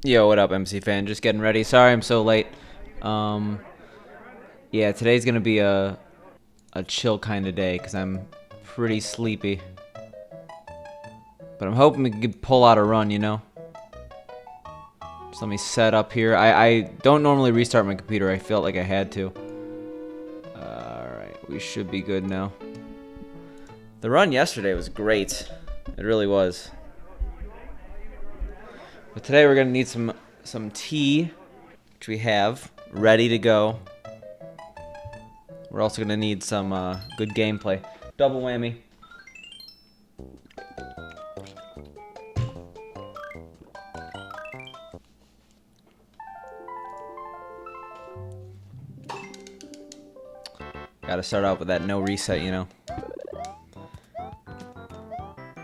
Yo, what up, MC fan? Just getting ready. Sorry I'm so late. Um, yeah, today's gonna be a chill kind of day because I'm pretty sleepy. But I'm hoping we can pull out a run, you know? Just let me set up here. I don't normally restart my computer. I felt like I had to. Alright, we should be good now. The run yesterday was great. It really was. But today we're gonna need some tea, which we have ready to go. We're also gonna need some good gameplay. Double whammy. Gotta start out with that no reset, you know.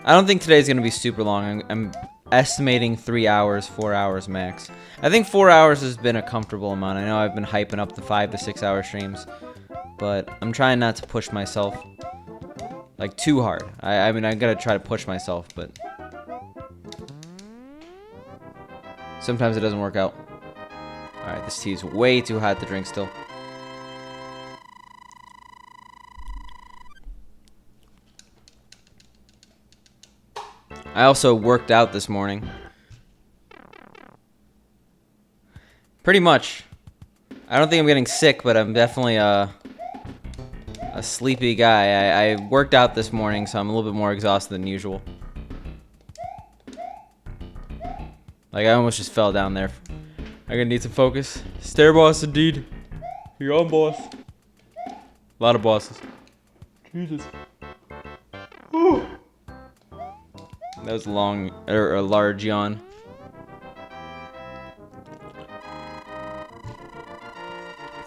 I don't think today's gonna be super long. I'm estimating 3 hours, 4 hours max. I think 4 hours has been a comfortable amount. I know I've been hyping up the 5 to 6 hour streams, but I'm trying not to push myself like too hard. I mean, I gotta try to push myself, but sometimes it doesn't work out. All right, this tea is way too hot to drink still. I also worked out this morning. Pretty much. I don't think I'm getting sick, but I'm definitely a sleepy guy. I worked out this morning, so I'm a little bit more exhausted than usual. Like, I almost just fell down there. I'm gonna need some focus. Stair boss indeed. You're on, boss. A lot of bosses. Jesus. Whew. That was a large yawn.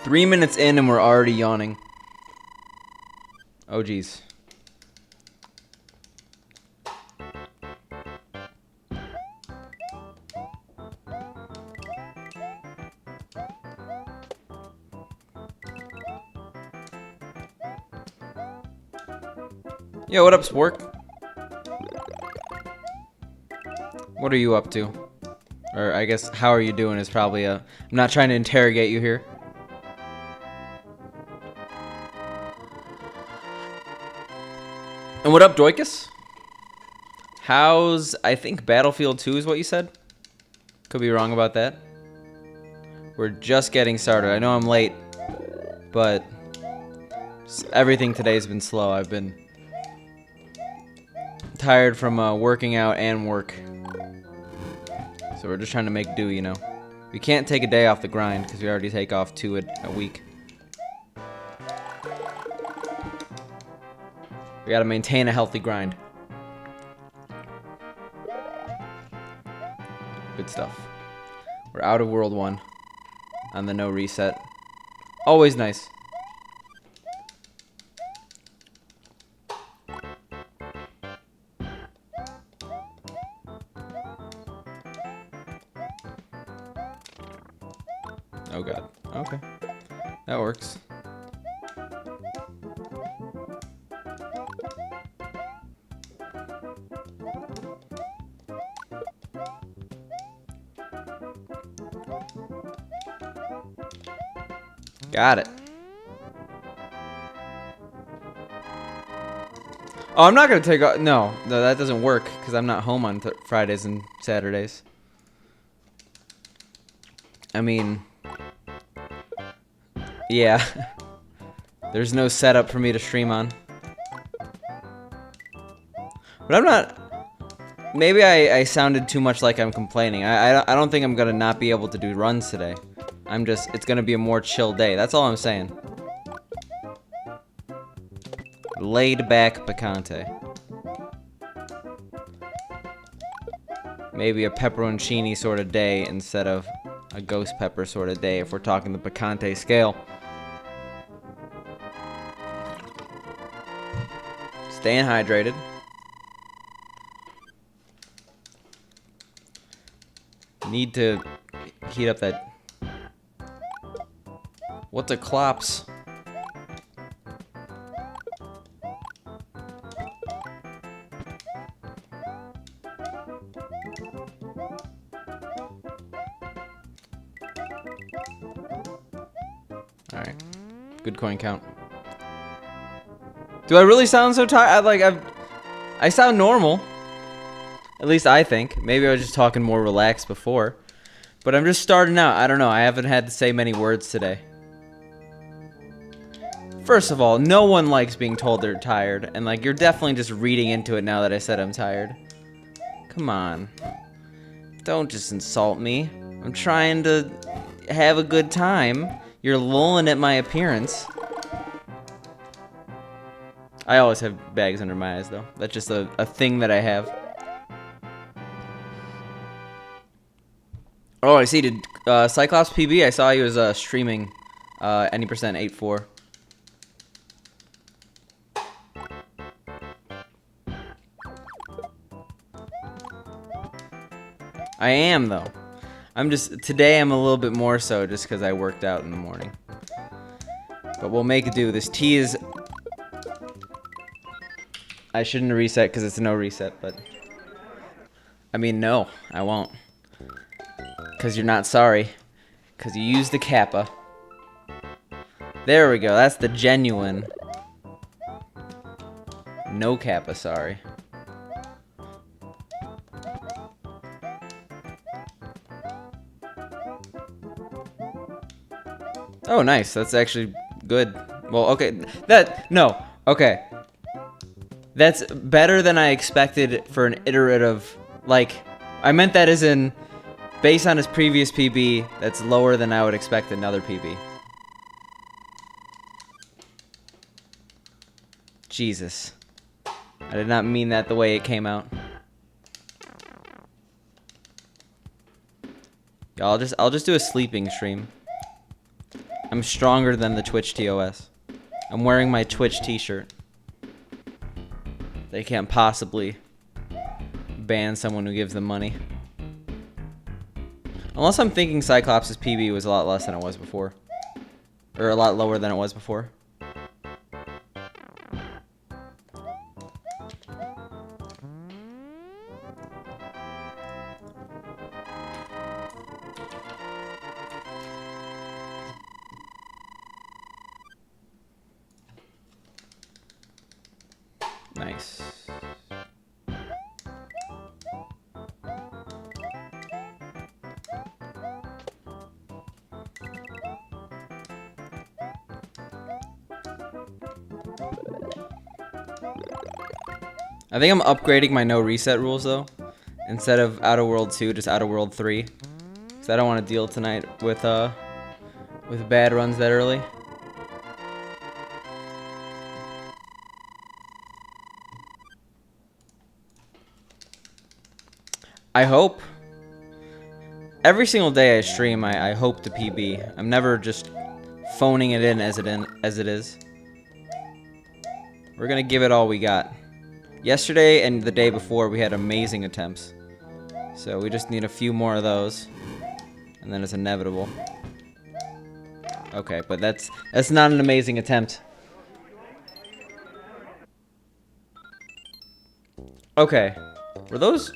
Three minutes in and we're already yawning. Oh, geez. Yo, what up, Spork? What are you up to? Or I guess, how are you doing is probably I'm not trying to interrogate you here. And what up, Doikus? How's, I think Battlefield 2 is what you said? Could be wrong about that. We're just getting started. I know I'm late, but everything today has been slow. I've been tired from working out and work. So we're just trying to make do, you know. We can't take a day off the grind because we already take off 2 a week. We gotta maintain a healthy grind. Good stuff. We're out of World 1 on the no reset. Always nice. Oh god. Okay. That works. Got it. Oh, I'm not gonna take off. No, that doesn't work because I'm not home on Fridays and Saturdays. I mean, yeah. There's no setup for me to stream on. But I'm not. Maybe I sounded too much like I'm complaining. I don't think I'm gonna not be able to do runs today. It's gonna be a more chill day. That's all I'm saying. Laid back Picante. Maybe a pepperoncini sort of day instead of a ghost pepper sort of day if we're talking the Picante scale. Staying hydrated. Need to heat up that. What's a clops? Good coin count. Do I really sound so tired? I sound normal. At least I think. Maybe I was just talking more relaxed before. But I'm just starting out. I don't know. I haven't had to say many words today. First of all, no one likes being told they're tired. And, like, you're definitely just reading into it now that I said I'm tired. Come on. Don't just insult me. I'm trying to have a good time. You're lulling at my appearance. I always have bags under my eyes, though. That's just a thing that I have. Oh, I see. Did Cyclops PB? I saw he was streaming any percent 8-4. I am, though. Today I'm a little bit more so just because I worked out in the morning. But we'll make it do. This tea is... I shouldn't reset because it's a no reset, but... I mean, no, I won't. Because you're not sorry. Because you used the kappa. There we go. That's the genuine. No kappa, sorry. Oh, nice. That's actually good. Well, okay. No. Okay. That's better than I expected for an iterative... Like, I meant that as in... Based on his previous PB, that's lower than I would expect another PB. Jesus. I did not mean that the way it came out. Y'all, I'll just do a sleeping stream. I'm stronger than the Twitch TOS. I'm wearing my Twitch t-shirt. They can't possibly ban someone who gives them money. Unless I'm thinking Cyclops' PB was a lot less than it was before. Or a lot lower than it was before. Nice. I think I'm upgrading my no reset rules though. Instead of Outer World 2, just Outer World 3. Because I don't want to deal tonight with bad runs that early. I hope. Every single day I stream, I hope to PB. I'm never just phoning it in as it is. We're gonna give it all we got. Yesterday and the day before we had amazing attempts. So we just need a few more of those. And then it's inevitable. Okay, but that's not an amazing attempt. Okay. Were those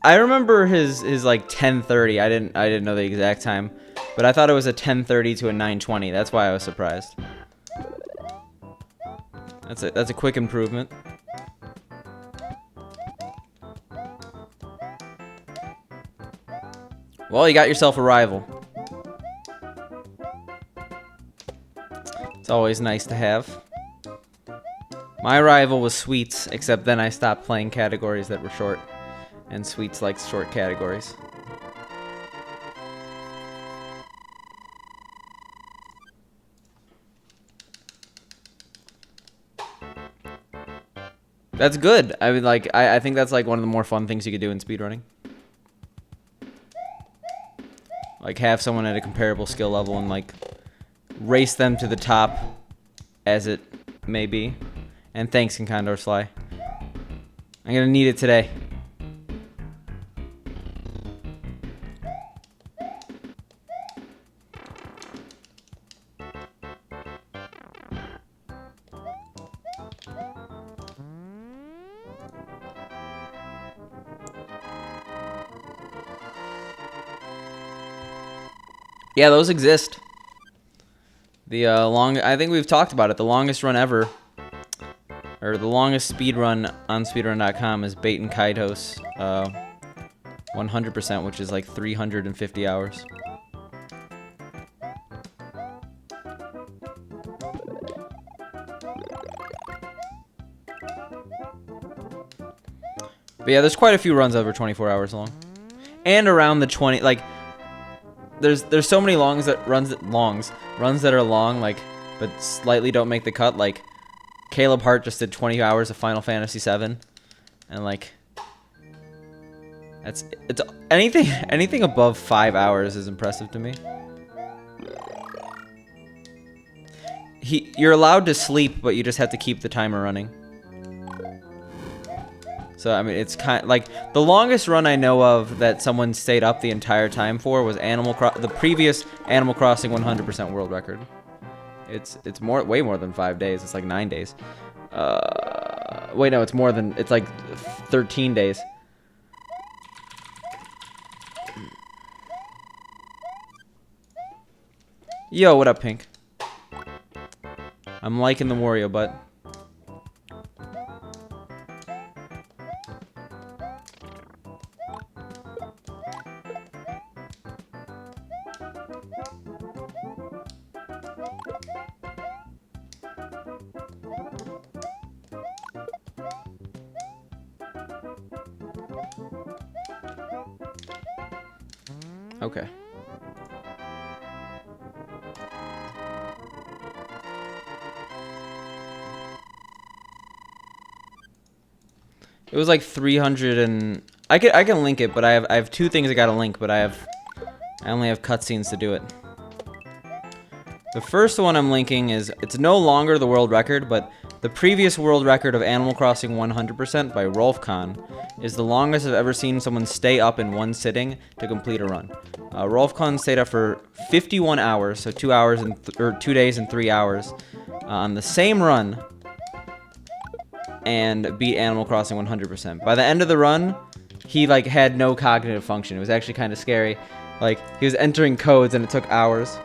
I remember his like 10:30. I didn't know the exact time, but I thought it was a 10:30 to a 9:20. That's why I was surprised. That's a quick improvement. Well, you got yourself a rival. It's always nice to have. My rival was Sweets, except then I stopped playing categories that were short. And Sweets likes short categories. That's good. I mean, like, I think that's like one of the more fun things you could do in speedrunning. Like, have someone at a comparable skill level and, like, race them to the top as it may be. And thanks, Condor Sly. I'm gonna need it today. Yeah, those exist. The I think we've talked about it. The longest run ever, or the longest speed run on speedrun.com is Bait and Kaitos 100%, which is like 350 hours. But yeah, there's quite a few runs over 24 hours long, and around the 20. Like, there's so many runs that are long, like, but slightly don't make the cut. Like, Caleb Hart just did 20 hours of Final Fantasy VII, and like, it's anything above 5 hours is impressive to me. You're allowed to sleep, but you just have to keep the timer running. So, I mean, it's kind of like the longest run I know of that someone stayed up the entire time for was the previous Animal Crossing 100% world record. It's way more than 5 days. It's like 9 days. Wait, no, it's like 13 days. Yo, what up, Pink? I'm liking the Wario butt. Okay. It was like 300 and I can link it, but I have 2 things I gotta link, but I only have cutscenes to do it. The first one I'm linking it's no longer the world record, but the previous world record of Animal Crossing 100% by Rolfcon is the longest I've ever seen someone stay up in one sitting to complete a run. Rolfcon stayed up for 51 hours, so 2 hours or 2 days and 3 hours on the same run, and beat Animal Crossing 100%. By the end of the run, he like had no cognitive function. It was actually kind of scary. Like, he was entering codes and it took hours.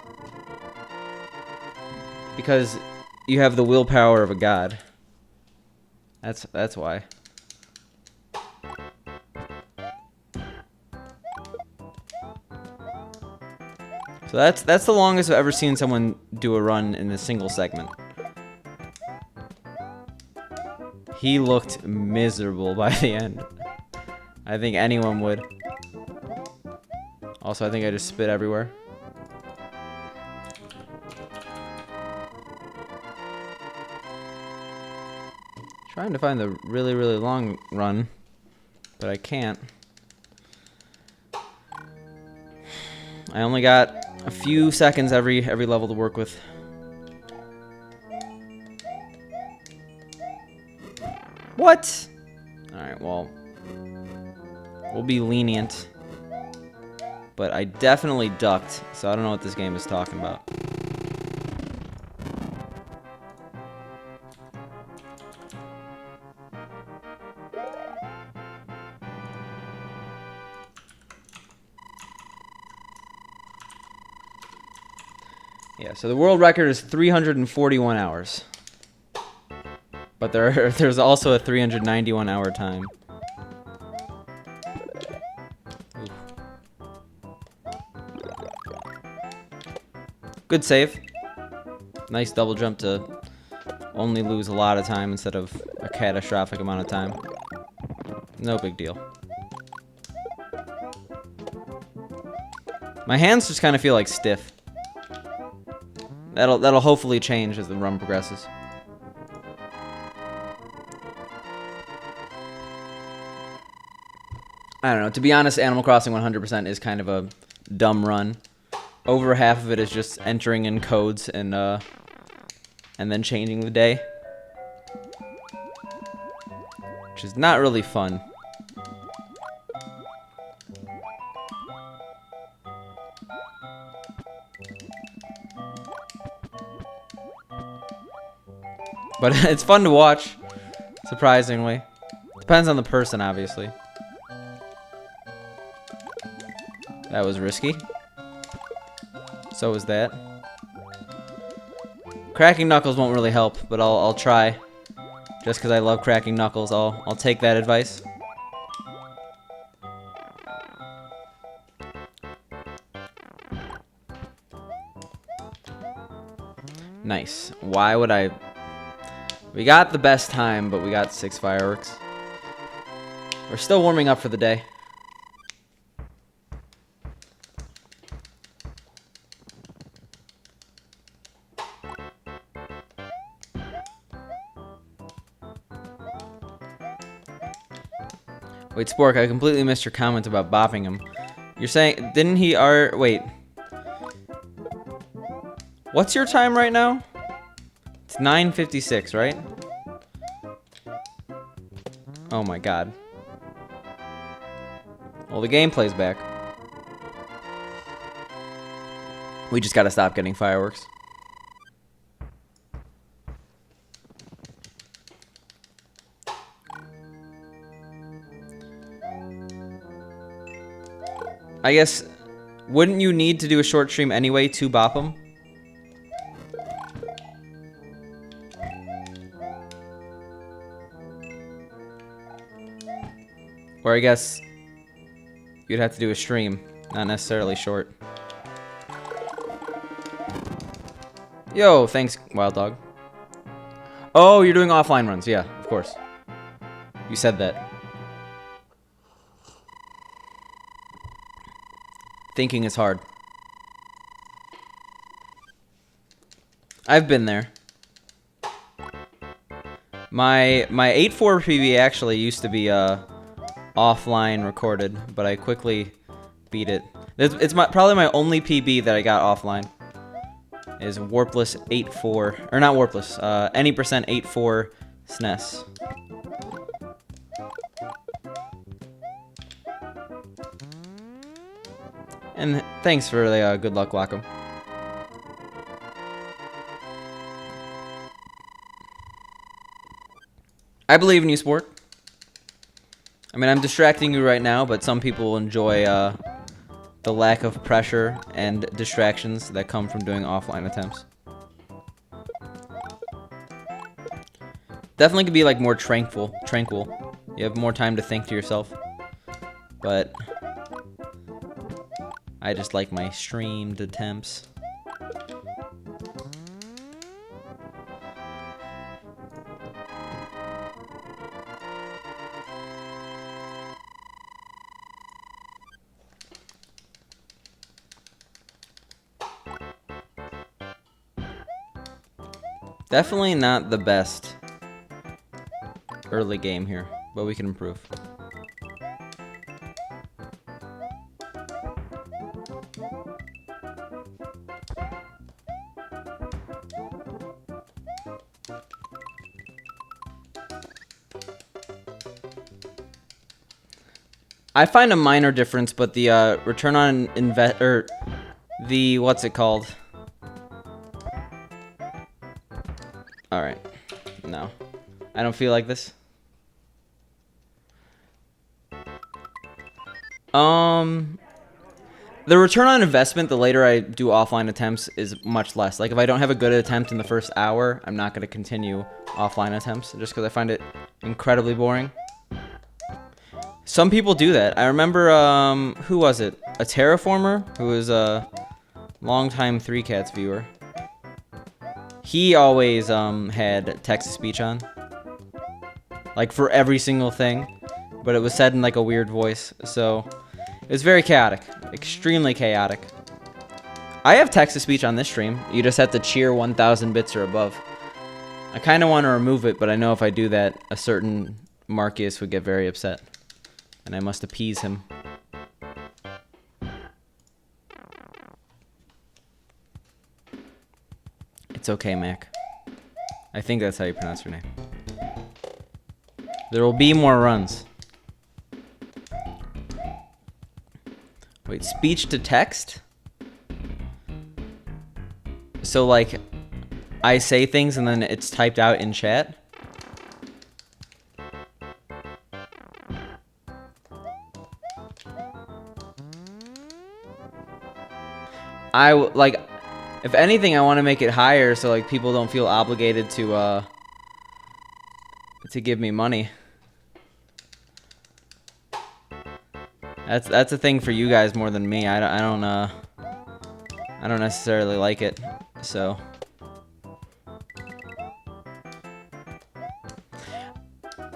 Because you have the willpower of a god. That's why. So that's the longest I've ever seen someone do a run in a single segment. He looked miserable by the end. I think anyone would. Also, I think I just spit everywhere. Trying to find the really, really long run, but I can't. I only got a few seconds every level to work with. What? Alright, well, we'll be lenient. But I definitely ducked, so I don't know what this game is talking about. Yeah, so the world record is 341 hours. But there's also a 391 hour time. Oof. Good save. Nice double jump to only lose a lot of time instead of a catastrophic amount of time. No big deal. My hands just kind of feel like stiff. That'll hopefully change as the run progresses. I don't know. To be honest, Animal Crossing 100% is kind of a dumb run. Over half of it is just entering in codes and then changing the day, which is not really fun. But it's fun to watch, surprisingly. Depends on the person, obviously. That was risky. So was that. Cracking knuckles won't really help, but I'll try. Just because I love cracking knuckles, I'll take that advice. Nice. Why would I... We got the best time, but we got 6 fireworks. We're still warming up for the day. Wait, Spork, I completely missed your comment about bopping him. You're saying... Didn't he... Wait... What's your time right now? It's 9:56, right? Oh my god. Well, the gameplay's back. We just gotta stop getting fireworks. I guess, wouldn't you need to do a short stream anyway to bop them? Or I guess you'd have to do a stream, not necessarily short. Yo, thanks, Wild Dog. Oh, you're doing offline runs. Yeah, of course. You said that. Thinking is hard. I've been there. My 8.4 PB actually used to be offline recorded, but I quickly beat it. It's probably my only PB that I got offline. Is Warpless 8.4, or not Warpless, any percent 8.4 SNES. And thanks for the good luck, Lockham. I believe in you, Sport. I mean, I'm distracting you right now, but some people enjoy the lack of pressure and distractions that come from doing offline attempts. Definitely could be like more tranquil. You have more time to think to yourself. But I just like my streamed attempts. Definitely not the best early game here, but we can improve. I find a minor difference, but the return on the what's it called? All right, no, I don't feel like this. The return on investment, the later I do offline attempts, is much less. Like if I don't have a good attempt in the first hour, I'm not going to continue offline attempts just because I find it incredibly boring. Some people do that. I remember, who was it? A Terraformer, who was a longtime 3Cats viewer. He always had text-to-speech on. Like for every single thing. But it was said in like a weird voice. So it was very chaotic. Extremely chaotic. I have text-to-speech on this stream. You just have to cheer 1,000 bits or above. I kind of want to remove it, but I know if I do that, a certain Marcus would get very upset. And I must appease him. It's okay, Mac. I think that's how you pronounce your name. There will be more runs. Wait, speech to text? So, like, I say things and then it's typed out in chat? If anything, I want to make it higher so like people don't feel obligated to give me money. That's a thing for you guys more than me. I don't necessarily like it. So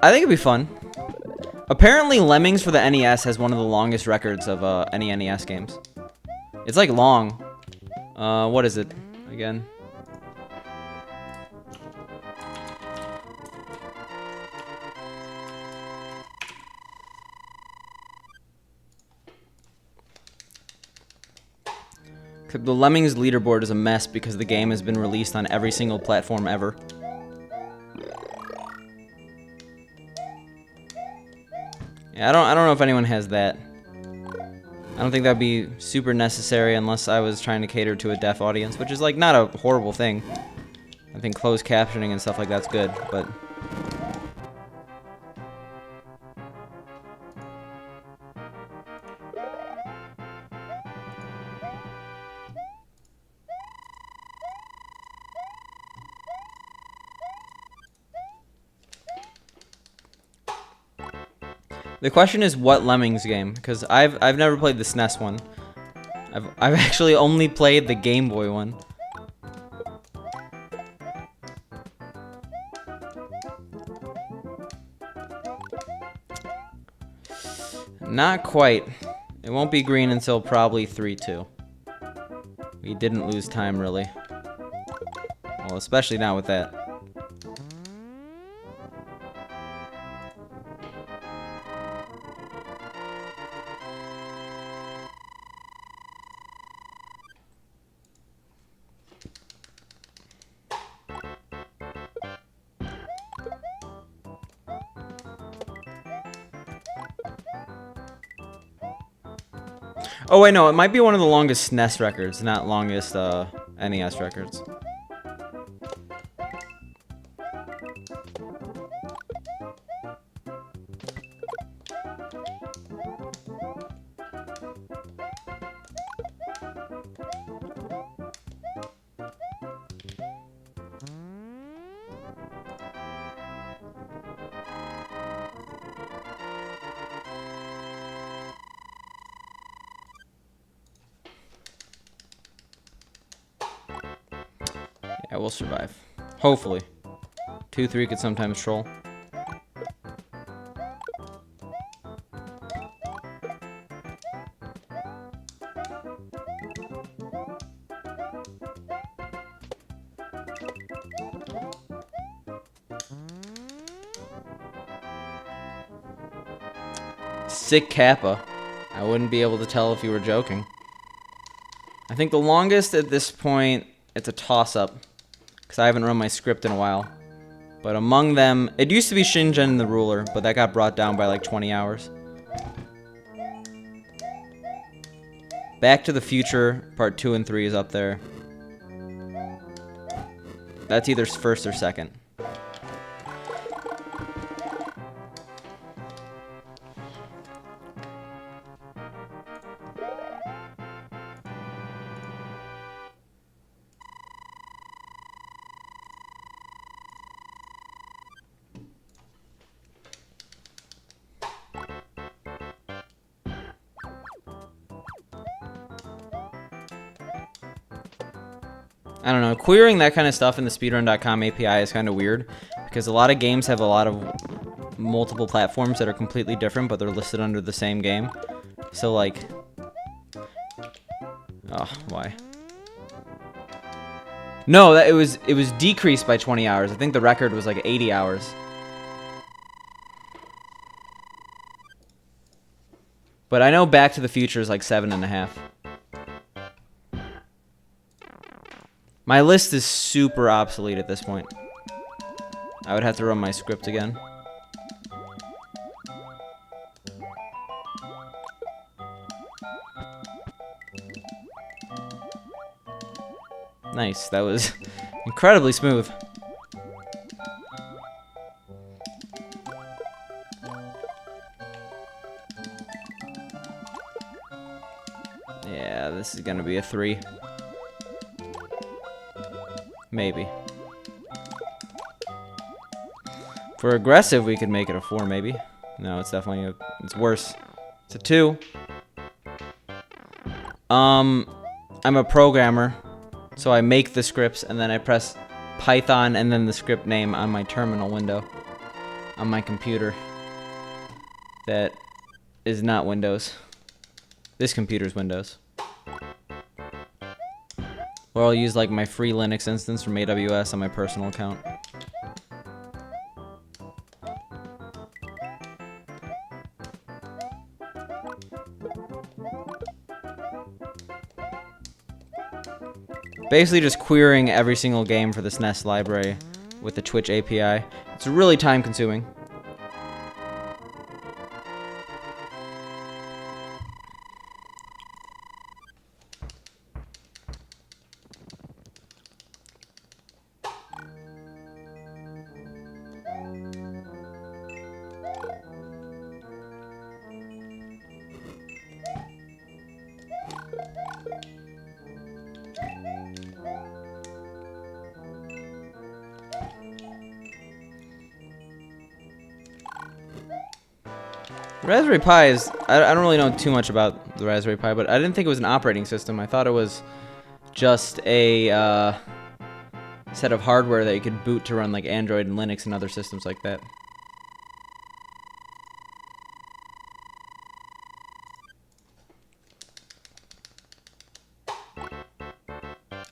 I think it'd be fun. Apparently, Lemmings for the NES has one of the longest records of any NES games. It's like long. What is it again? The Lemmings leaderboard is a mess because the game has been released on every single platform ever. Yeah, I don't know if anyone has that. I don't think that'd be super necessary unless I was trying to cater to a deaf audience, which is like not a horrible thing. I think closed captioning and stuff like that's good, but the question is what Lemmings game, because I've never played the SNES one. I've actually only played the Game Boy one. Not quite. It won't be green until probably 3-2. We didn't lose time really. Well, especially not with that. Oh wait, no, it might be one of the longest SNES records, not longest NES records. Yeah, we'll survive. Hopefully. 2-3 could sometimes troll. Sick Kappa. I wouldn't be able to tell if you were joking. I think the longest at this point, it's a toss-up, because I haven't run my script in a while. But among them, it used to be Shingen and the Ruler, but that got brought down by like 20 hours. Back to the Future, part 2 and 3 is up there. That's either first or second. I don't know, querying that kind of stuff in the speedrun.com API is kind of weird, because a lot of games have a lot of multiple platforms that are completely different, but they're listed under the same game. So like, oh, why? No, it was decreased by 20 hours. I think the record was like 80 hours. But I know Back to the Future is like 7.5. My list is super obsolete at this point. I would have to run my script again. Nice, that was incredibly smooth. Yeah, this is gonna be a 3. Maybe. For aggressive, we could make it a 4, maybe. No, it's definitely it's worse. It's a 2. I'm a programmer, so I make the scripts, and then I press Python and then the script name on my terminal window on my computer. That is not Windows. This computer's Windows. Or I'll use like my free Linux instance from AWS on my personal account. Basically just querying every single game for this NES library with the Twitch API. It's really time consuming. Raspberry Pi is... I don't really know too much about the Raspberry Pi, but I didn't think it was an operating system. I thought it was just a set of hardware that you could boot to run like Android and Linux and other systems like that.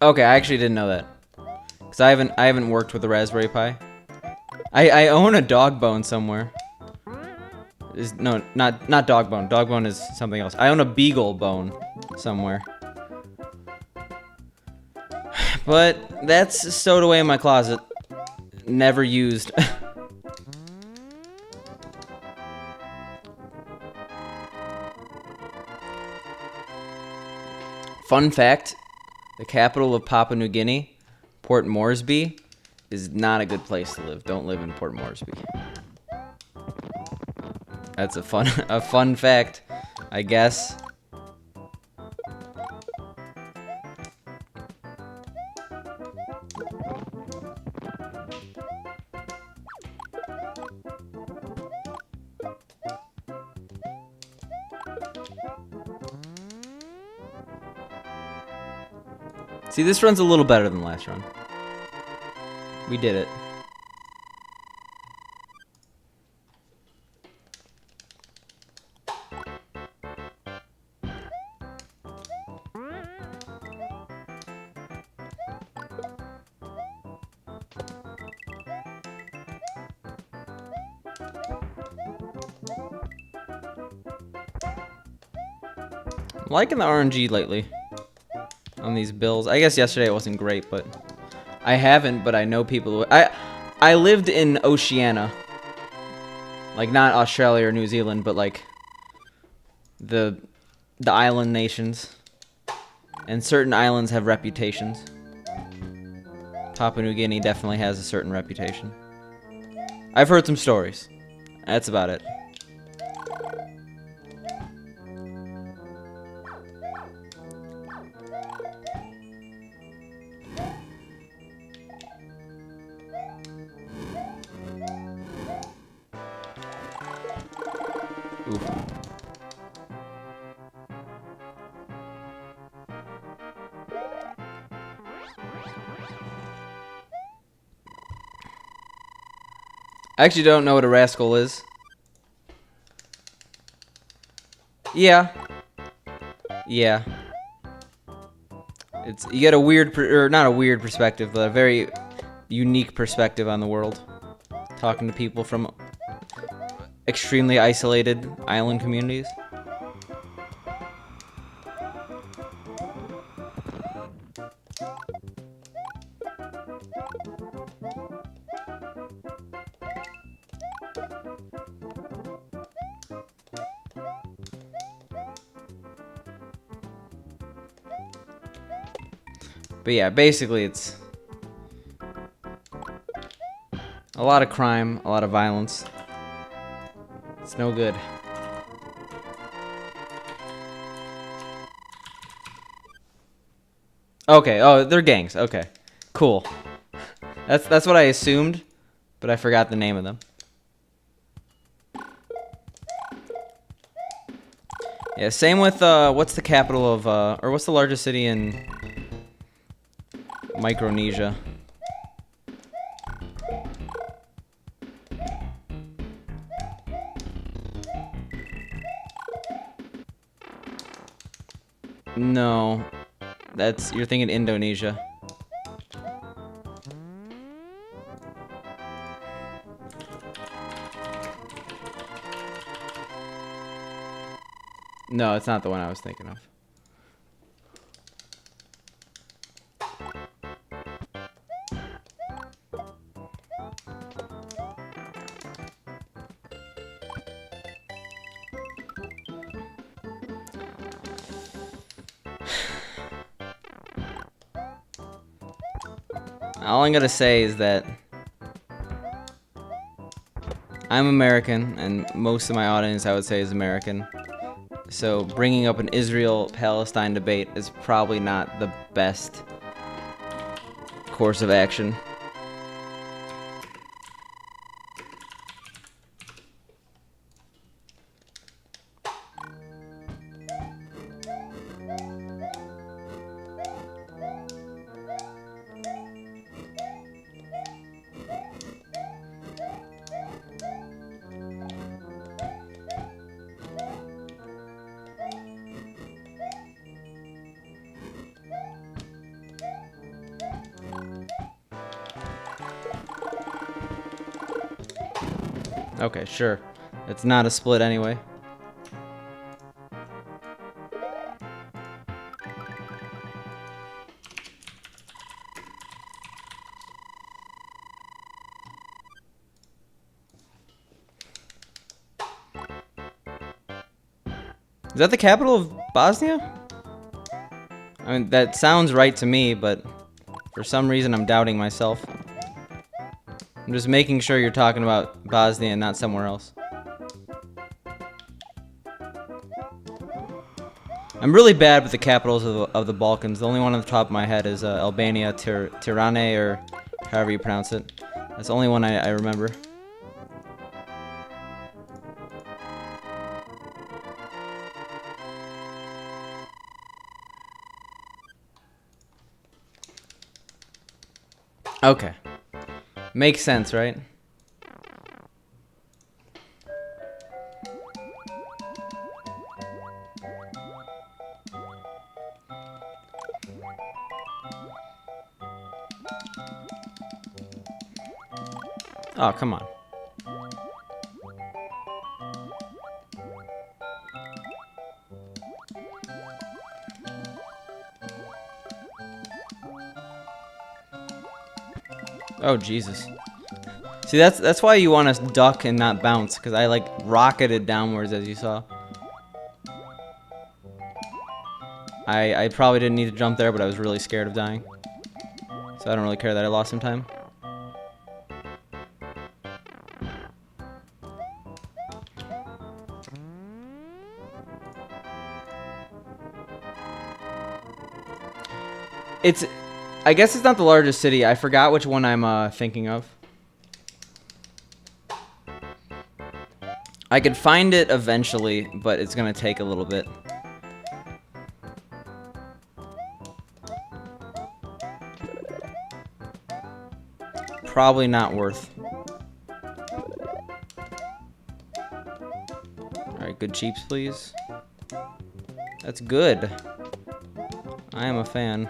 Okay, I actually didn't know that. Because I haven't worked with the Raspberry Pi. I own a dog bone somewhere. No, not dog bone. Dog bone is something else. I own a beagle bone somewhere. But that's stowed away in my closet. Never used. Fun fact, the capital of Papua New Guinea, Port Moresby, is not a good place to live. Don't live in Port Moresby. That's a fun fact, I guess. See, this run's a little better than last run. We did it. I'm liking the RNG lately on these bills. I guess yesterday it wasn't great, but I haven't, but I know people who... I lived in Oceania. Like, not Australia or New Zealand, but like the island nations. And certain islands have reputations. Papua New Guinea definitely has a certain reputation. I've heard some stories. That's about it. Oof. I actually don't know what a rascal is. Yeah. Yeah. You get a weird, or not a weird perspective, but a very unique perspective on the world. Talking to people from extremely isolated island communities. But yeah, basically it's a lot of crime, a lot of violence. It's no good. Okay, oh, they're gangs. Okay, cool. That's what I assumed, but I forgot the name of them. Yeah, same with what's the capital of or what's the largest city in Micronesia? No, you're thinking Indonesia. No, it's not the one I was thinking of. All I'm gonna say is that I'm American, and most of my audience, I would say, is American. So bringing up an Israel-Palestine debate is probably not the best course of action. Okay, sure. It's not a split anyway. Is that the capital of Bosnia? I mean, that sounds right to me, but for some reason I'm doubting myself. I'm just making sure you're talking about Bosnia and not somewhere else. I'm really bad with the capitals of the Balkans. The only one on the top of my head is Albania, Tirana, or however you pronounce it. That's the only one I remember. Okay. Makes sense, right? Oh, come on. Oh, Jesus. See, that's why you want to duck and not bounce, because I, like, rocketed downwards, as you saw. I probably didn't need to jump there, but I was really scared of dying. So I don't really care that I lost some time. I guess it's not the largest city. I forgot which one I'm thinking of. I could find it eventually, but it's gonna take a little bit. Probably not worth. Alright, good cheaps, please. That's good. I am a fan.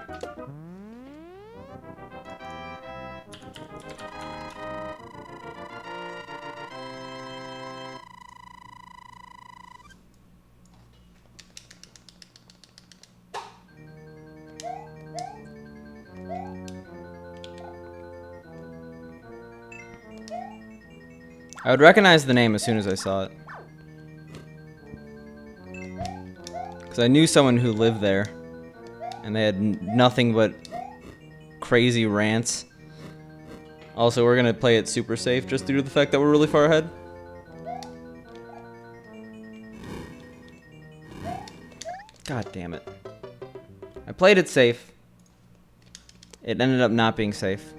I would recognize the name as soon as I saw it. Because I knew someone who lived there. And they had nothing but crazy rants. Also, we're going to play it super safe just due to the fact that we're really far ahead. God damn it. I played it safe. It ended up not being safe.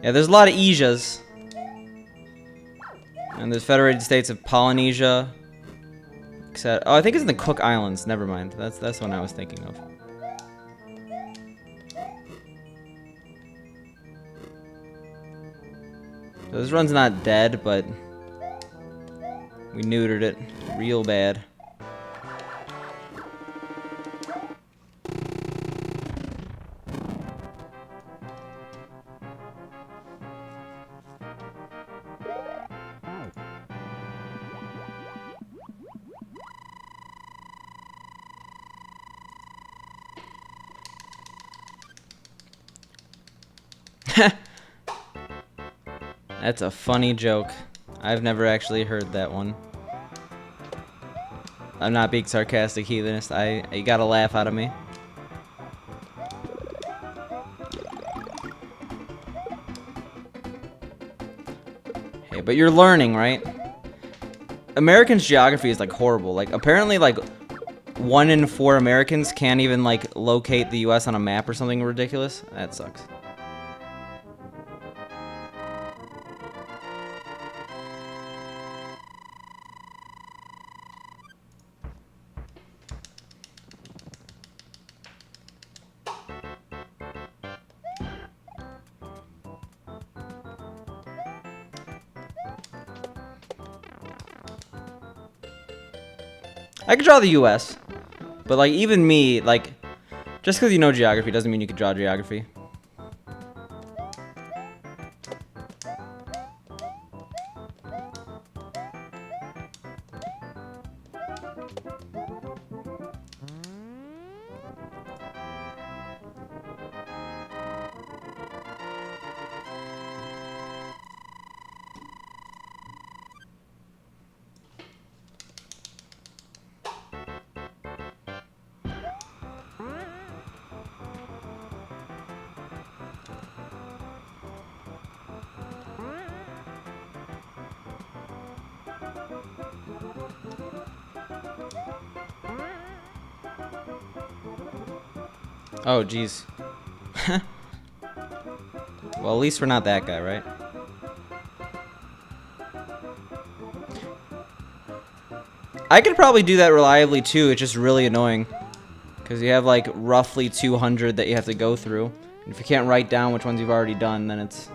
Yeah, there's a lot of Asias. And there's Federated States of Polynesia. Except, oh, I think it's in the Cook Islands. Never mind. That's the one I was thinking of. So this run's not dead, but we neutered it real bad. That's a funny joke. I've never actually heard that one. I'm not being sarcastic, heathenist. You gotta laugh out of me. Hey, but you're learning, right? Americans' geography is like horrible. Like apparently like 1 in 4 Americans can't even like locate the US on a map or something ridiculous. That sucks. I could draw the US, but like even me, like just because you know geography doesn't mean you could draw geography. Oh, jeez. Well, at least we're not that guy, right? I could probably do that reliably, too. It's just really annoying. Because you have, like, roughly 200 that you have to go through. And if you can't write down which ones you've already done, then it's...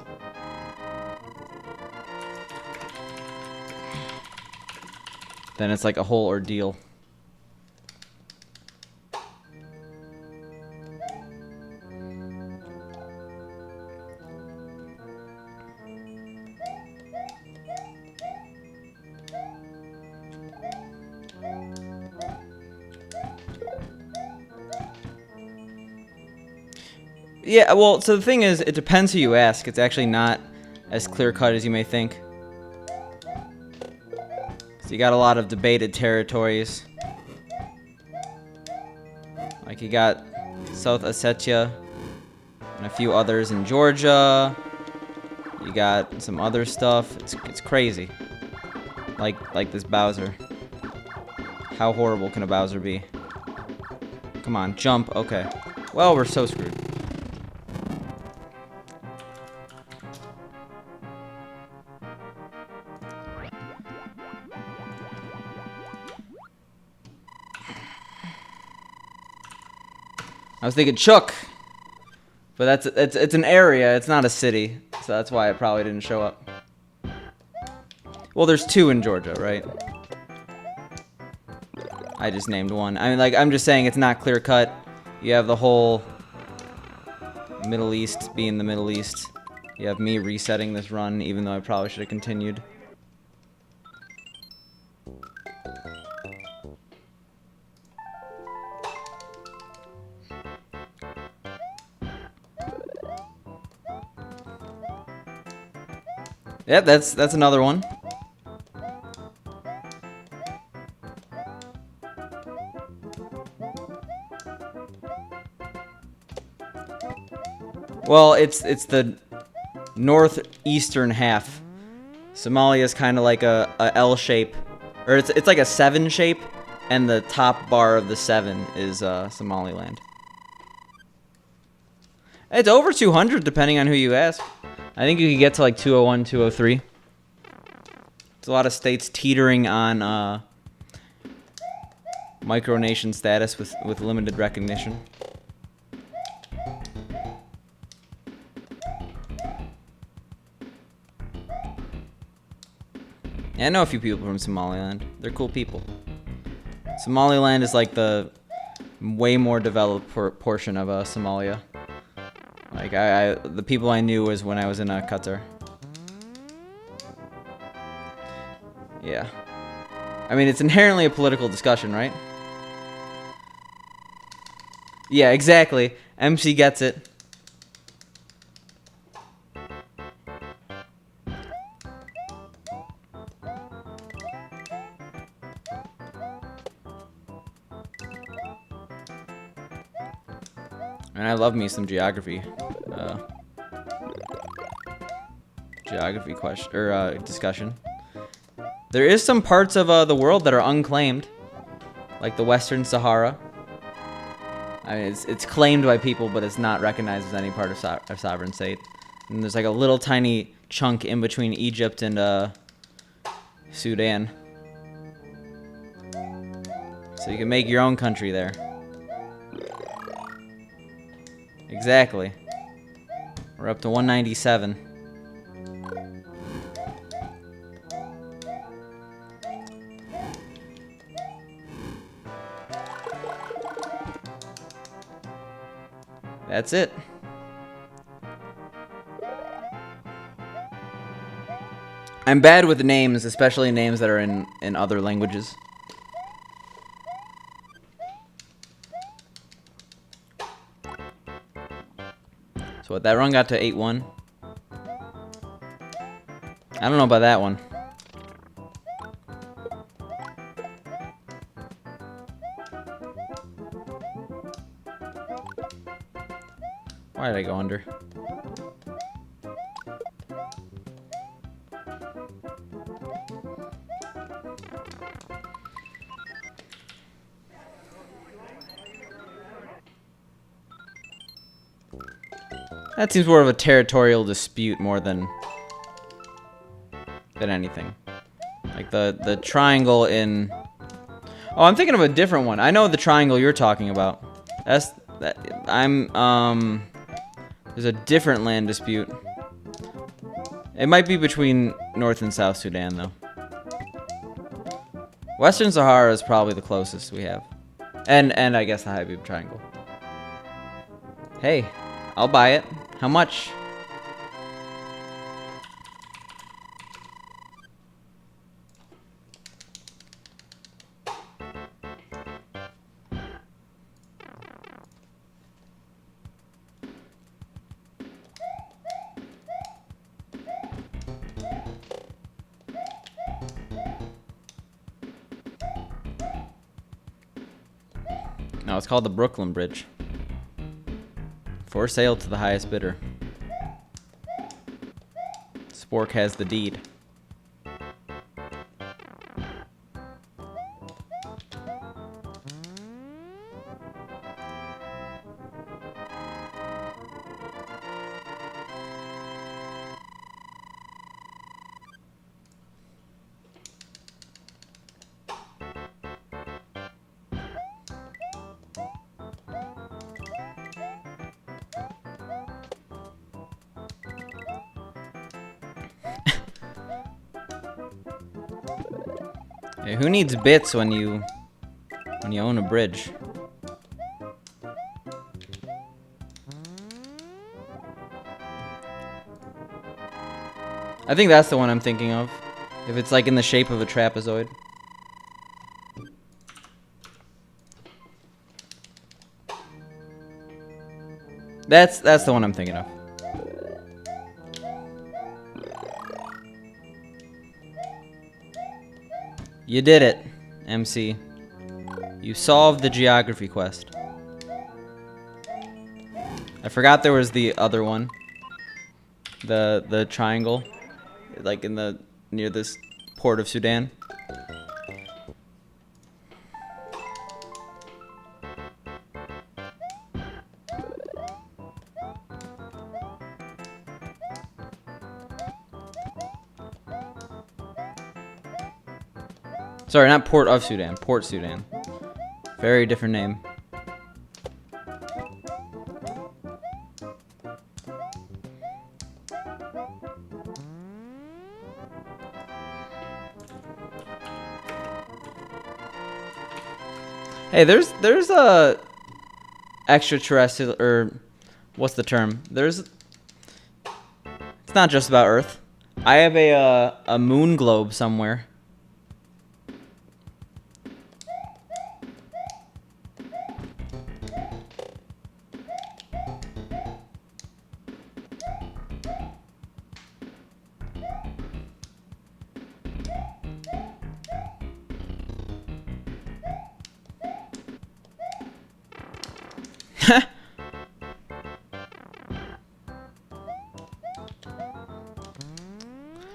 then it's like a whole ordeal. Yeah, well, so the thing is, it depends who you ask. It's actually not as clear-cut as you may think. So you got a lot of debated territories. Like you got South Ossetia and a few others in Georgia. You got some other stuff. It's crazy. Like this Bowser. How horrible can a Bowser be? Come on, jump. Okay. Well, we're so screwed. I was thinking Chook, but it's an area. It's not a city, so that's why it probably didn't show up. Well, there's 2 in Georgia, right? I just named one. I mean, like I'm just saying it's not clear cut. You have the whole Middle East being the Middle East. You have me resetting this run, even though I probably should have continued. Yep, that's another one. Well, it's the northeastern half. Somalia is kind of like a L shape, or it's like a 7 shape, and the top bar of the 7 is Somaliland. It's over 200 depending on who you ask. I think you could get to like 201, 203. There's a lot of states teetering on micronation status with limited recognition. Yeah, I know a few people from Somaliland. They're cool people. Somaliland is like the way more developed portion of Somalia. Like the people I knew was when I was in Qatar. Yeah. I mean, it's inherently a political discussion, right? Yeah, exactly. MC gets it. And I love me some geography. Geography question or discussion. There is some parts of the world that are unclaimed, like the Western Sahara. I mean, it's claimed by people, but it's not recognized as any part of a sovereign state. And there's like a little tiny chunk in between Egypt and Sudan. So you can make your own country there. Exactly. We're up to 197. That's it. I'm bad with names, especially names that are in other languages. So what, that run got to 8-1. I don't know about that one. Why did I go under? That seems more of a territorial dispute more than anything. Like the triangle in... Oh, I'm thinking of a different one. I know the triangle you're talking about. There's a different land dispute. It might be between North and South Sudan, though. Western Sahara is probably the closest we have. And I guess the Habib Triangle. Hey, I'll buy it. How much? No, it's called the Brooklyn Bridge. For sale to the highest bidder. Spork has the deed. Hey, who needs bits when you own a bridge? I think that's the one I'm thinking of. If it's like in the shape of a trapezoid. That's the one I'm thinking of. You did it, MC. You solved the geography quest. I forgot there was the other one. The triangle. Like near this port of Sudan. Sorry, not Port of Sudan. Port Sudan. Very different name. Hey, there's a extraterrestrial, or what's the term? It's not just about Earth. I have a moon globe somewhere.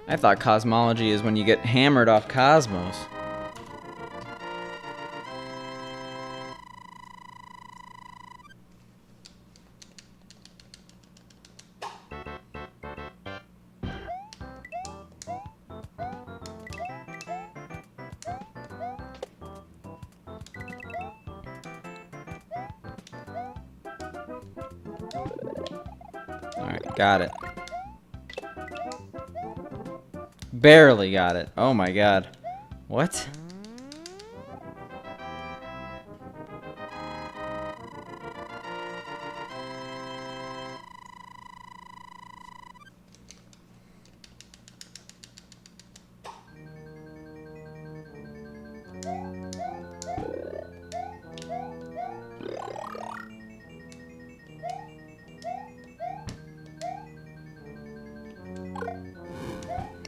I thought cosmology is when you get hammered off cosmos. Alright, got it. Barely got it. Oh my god. What?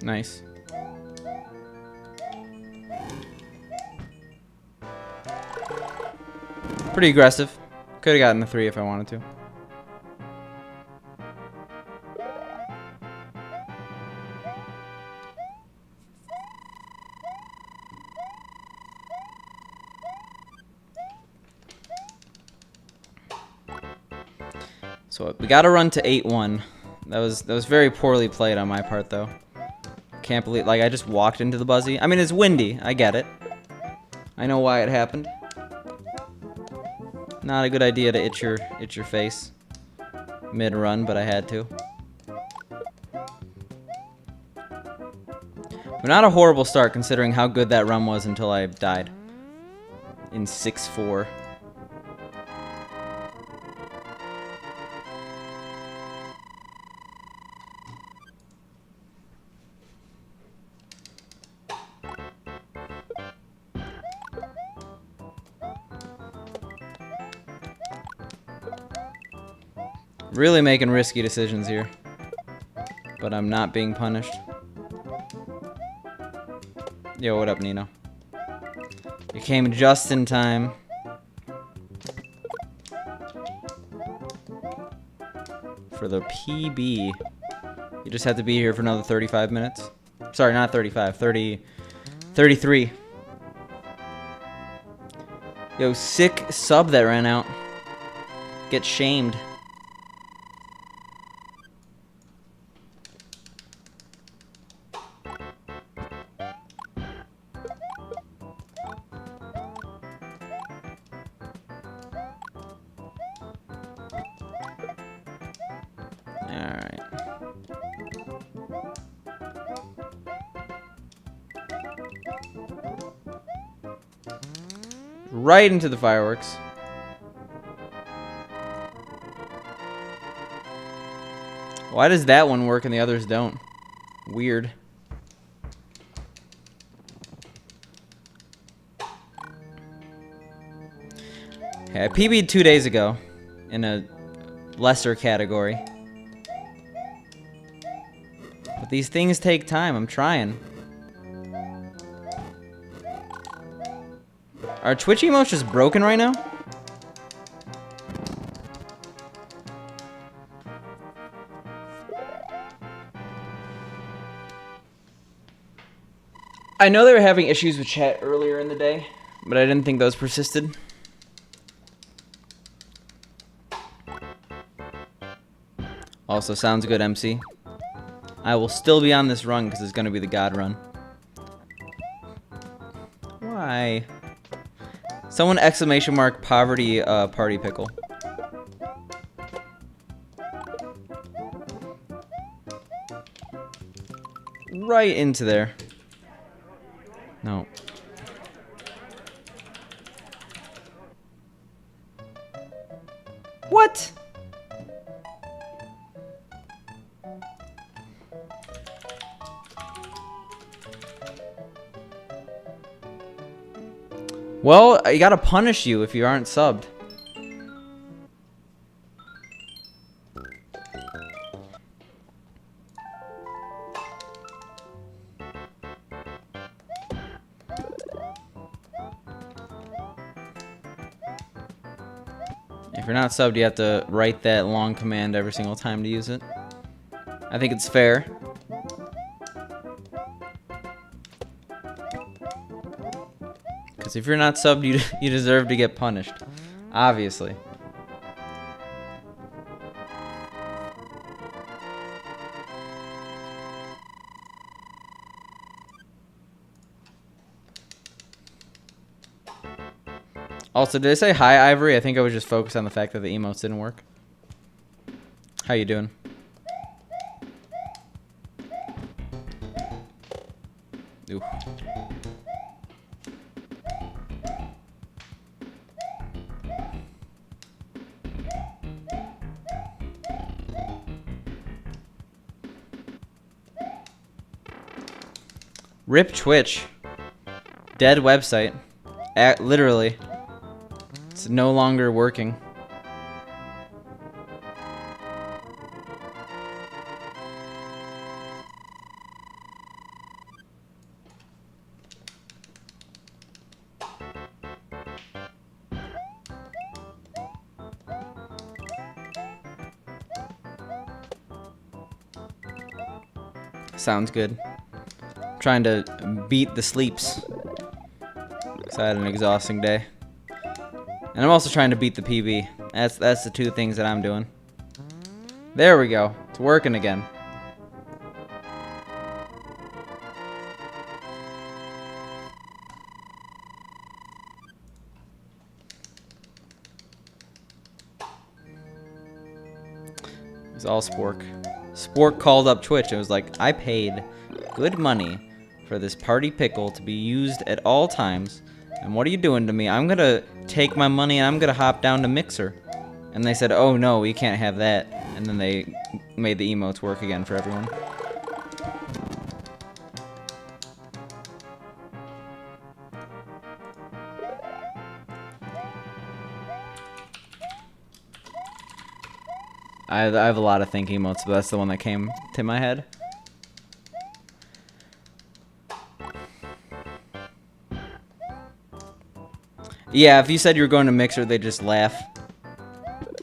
Nice. Pretty aggressive. Could have gotten the 3 if I wanted to. So we got to run to 8-1. That was very poorly played on my part, though. Can't believe, like, I just walked into the buzzy. I mean, it's windy. I get it. I know why it happened. Not a good idea to itch your face mid-run, but I had to. But not a horrible start considering how good that run was until I died in 6-4. Really making risky decisions here, but I'm not being punished. Yo, what up, Nino? You came just in time. For the PB. You just had to be here for another 35 minutes. Sorry, not 35, 33. Yo, sick sub that ran out. Get shamed. Alright. Right into the fireworks. Why does that one work and the others don't? Weird. Okay, I PB'd 2 days ago in a lesser category. But these things take time. I'm trying. Are Twitch emotes just broken right now? I know they were having issues with chat earlier in the day, but I didn't think those persisted. Also, sounds good, MC. I will still be on this run because it's going to be the God run. Someone exclamation mark poverty party pickle. Right into there. No. What? Well, I gotta punish you if you aren't subbed. If you're not subbed, you have to write that long command every single time to use it. I think it's fair. Because if you're not subbed, you deserve to get punished. Obviously. Also, did I say hi, Ivory? I think I was just focused on the fact that the emotes didn't work. How you doing? Ooh. Rip Twitch. Dead website. Literally. It's no longer working. Sounds good. Trying to beat the sleeps. 'Cause I had an exhausting day. And I'm also trying to beat the PB. That's the two things that I'm doing. There we go. It's working again. It was all Spork. Spork called up Twitch and was like, I paid good money for this party pickle to be used at all times. And what are you doing to me? I'm gonna take my money and I'm gonna hop down to Mixer. And they said, oh no, we can't have that. And then they made the emotes work again for everyone. I have a lot of think emotes, but that's the one that came to my head. Yeah, if you said you were going to Mixer, they'd just laugh.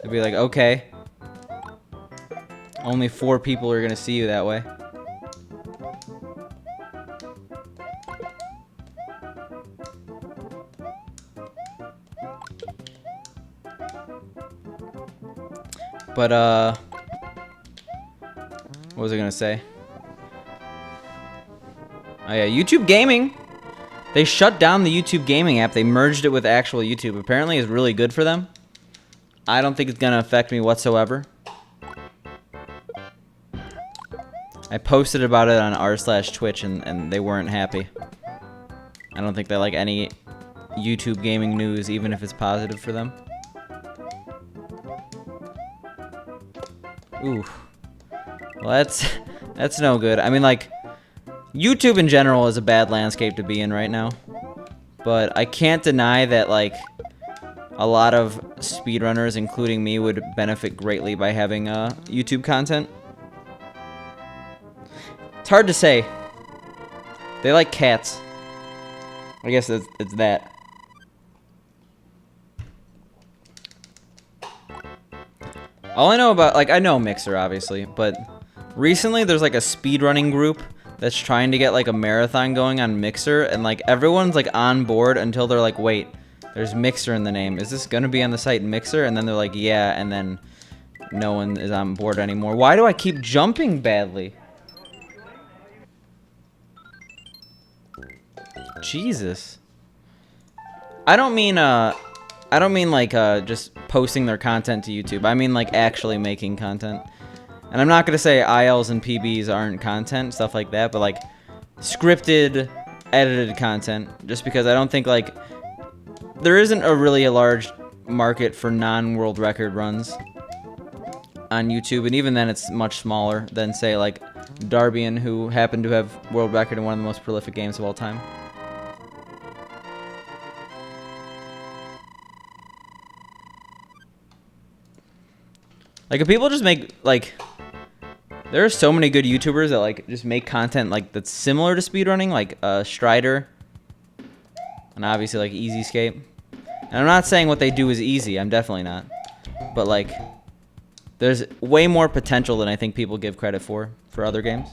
They'd be like, okay. Only 4 people are going to see you that way. But, what was I going to say? Oh yeah, YouTube Gaming. They shut down the YouTube Gaming app. They merged it with actual YouTube. Apparently it's really good for them. I don't think it's going to affect me whatsoever. I posted about it on r/Twitch and they weren't happy. I don't think they like any YouTube Gaming news, even if it's positive for them. Ooh. Well, that's no good. I mean, like, YouTube in general is a bad landscape to be in right now. But I can't deny that, like, a lot of speedrunners, including me, would benefit greatly by having YouTube content. It's hard to say. They like cats. I guess it's that. All I know about, like, I know Mixer, obviously, but recently there's, like, a speedrunning group that's trying to get, like, a marathon going on Mixer, and, like, everyone's, like, on board until they're like, wait, there's Mixer in the name. Is this gonna be on the site Mixer? And then they're like, yeah, and then no one is on board anymore. Why do I keep jumping badly? Jesus. I don't mean like just posting their content to YouTube. I mean like actually making content. And I'm not gonna say ILs and PBs aren't content, stuff like that, but like scripted, edited content. Just because I don't think like there isn't a large market for non-world record runs on YouTube, and even then it's much smaller than say like Darbian, who happened to have world record in one of the most prolific games of all time. Like if people just make like, there are so many good YouTubers that like just make content like that's similar to speedrunning, like Strider, and obviously like Easy Escape. And I'm not saying what they do is easy. I'm definitely not. But like, there's way more potential than I think people give credit for other games.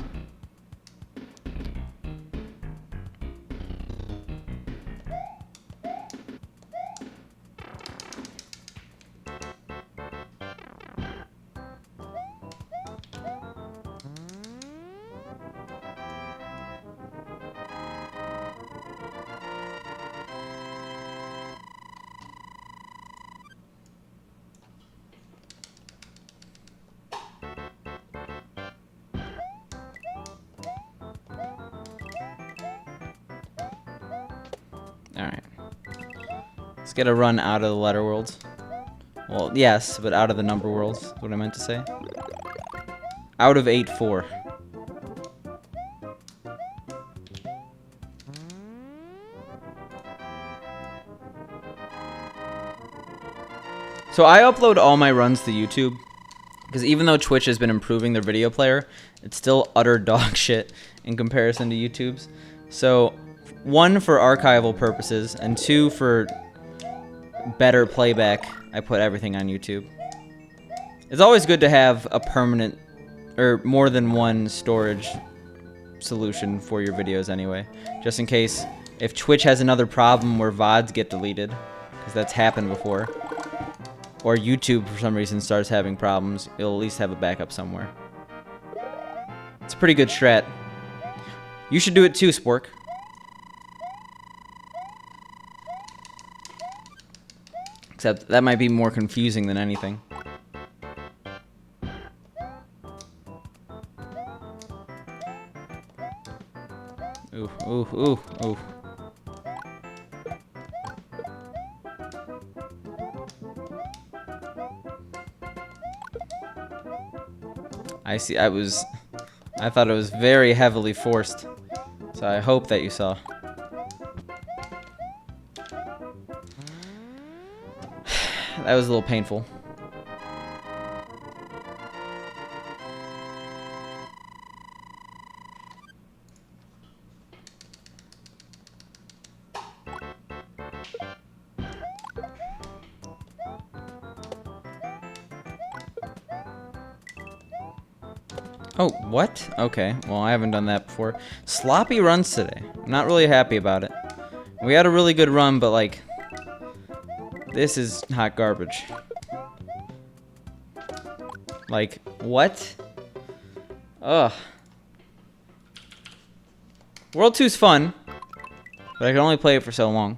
Alright. Let's get a run out of the letter worlds. Well, yes, but out of the number worlds is what I meant to say. Out of 8-4. So I upload all my runs to YouTube, because even though Twitch has been improving their video player, it's still utter dog shit in comparison to YouTube's. So, one, for archival purposes, and two, for better playback, I put everything on YouTube. It's always good to have a permanent, or more than one storage solution for your videos anyway, just in case if Twitch has another problem where VODs get deleted, because that's happened before, or YouTube for some reason starts having problems, you'll at least have a backup somewhere. It's a pretty good strat. You should do it too, Spork. Except that might be more confusing than anything. Ooh, ooh, ooh, ooh. I see, I thought it was very heavily forced. So I hope that you saw. That was a little painful. Oh, what? Okay, well, I haven't done that before. Sloppy runs today. I'm not really happy about it. We had a really good run, but, like, this is hot garbage. Like, what? Ugh. World 2's fun, but I can only play it for so long.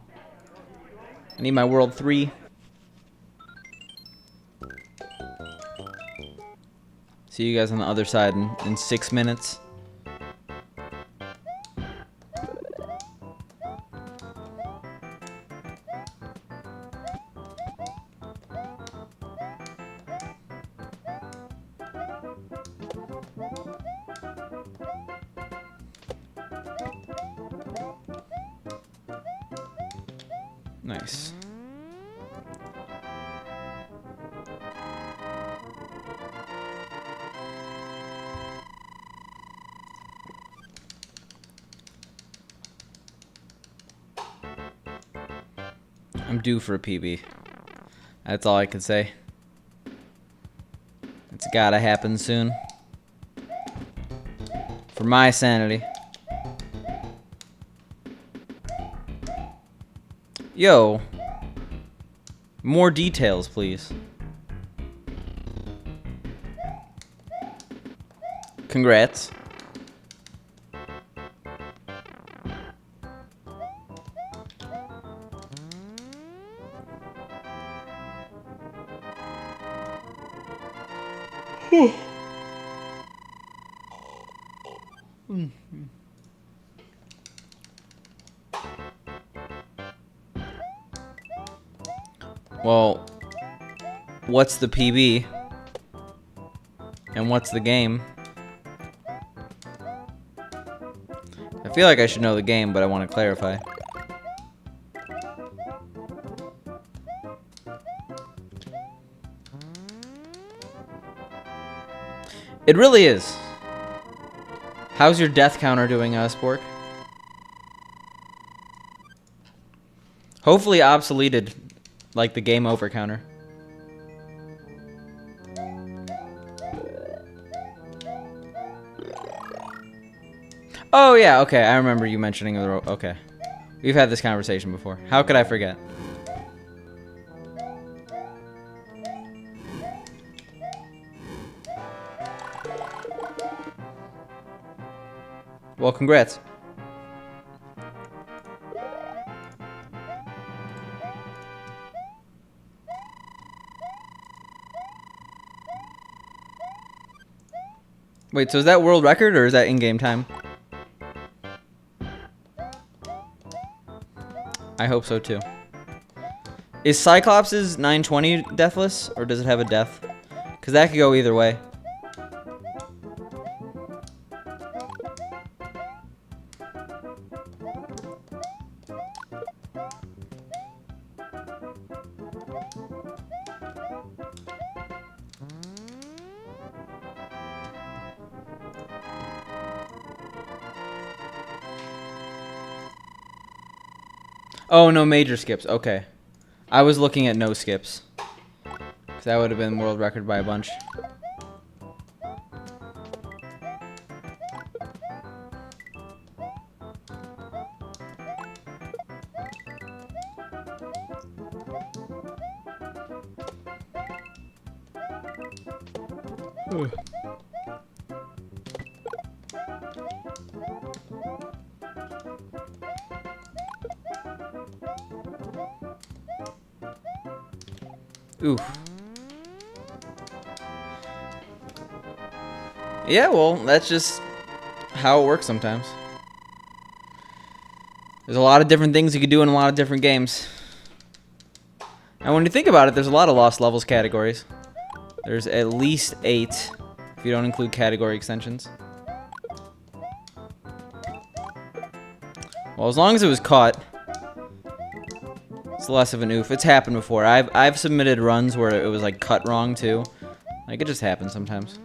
I need my World 3. See you guys on the other side in 6 minutes. Nice. I'm due for a PB. That's all I can say. It's gotta happen soon. For my sanity. Yo. More details, please. Congrats. Well, what's the PB? And what's the game? I feel like I should know the game, but I want to clarify. It really is. How's your death counter doing, Spork? Hopefully obsoleted, like the game over counter. Oh yeah, okay, I remember you mentioning the okay. We've had this conversation before. How could I forget? Well, congrats. Wait, so is that world record or is that in-game time? I hope so too. Is Cyclops' 920 deathless or does it have a death? Because that could go either way. Oh, no major skips. Okay. I was looking at no skips. Because that would have been world record by a bunch. Oof. Yeah, well, that's just how it works sometimes. There's a lot of different things you could do in a lot of different games. And when you think about it, there's a lot of lost levels categories. There's at least 8, if you don't include category extensions. Well, as long as it was caught, it's less of an oof. It's happened before. I've submitted runs where it was like cut wrong too. Like it just happens sometimes.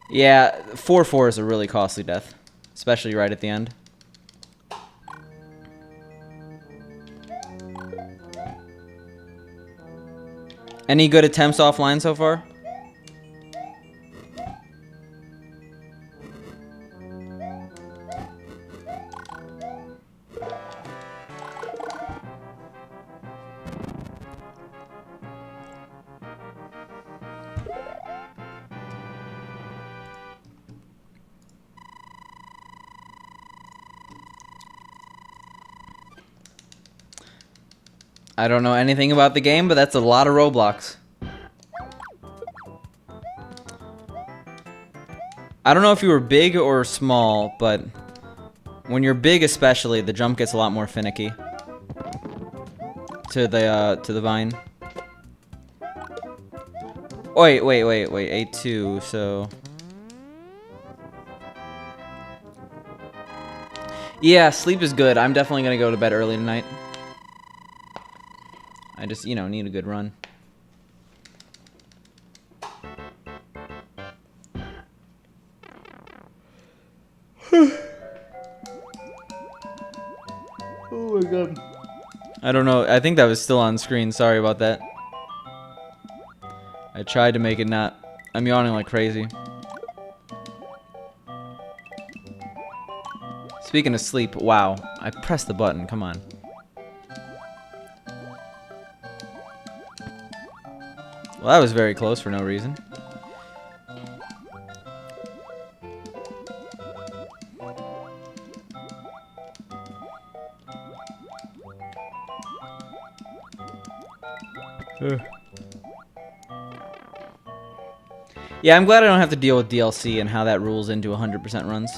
Yeah, 4-4 is a really costly death, especially right at the end. Any good attempts offline so far? I don't know anything about the game, but that's a lot of Roblox. I don't know if you were big or small, but when you're big especially, the jump gets a lot more finicky to the vine. Wait, 8-2, so... Yeah, sleep is good. I'm definitely gonna go to bed early tonight. I just, you know, need a good run. Oh my god. I don't know. I think that was still on screen. Sorry about that. I tried to make it not. I'm yawning like crazy. Speaking of sleep, wow. I pressed the button. Come on. Well, that was very close for no reason. Yeah, I'm glad I don't have to deal with DLC and how that rules into 100% runs.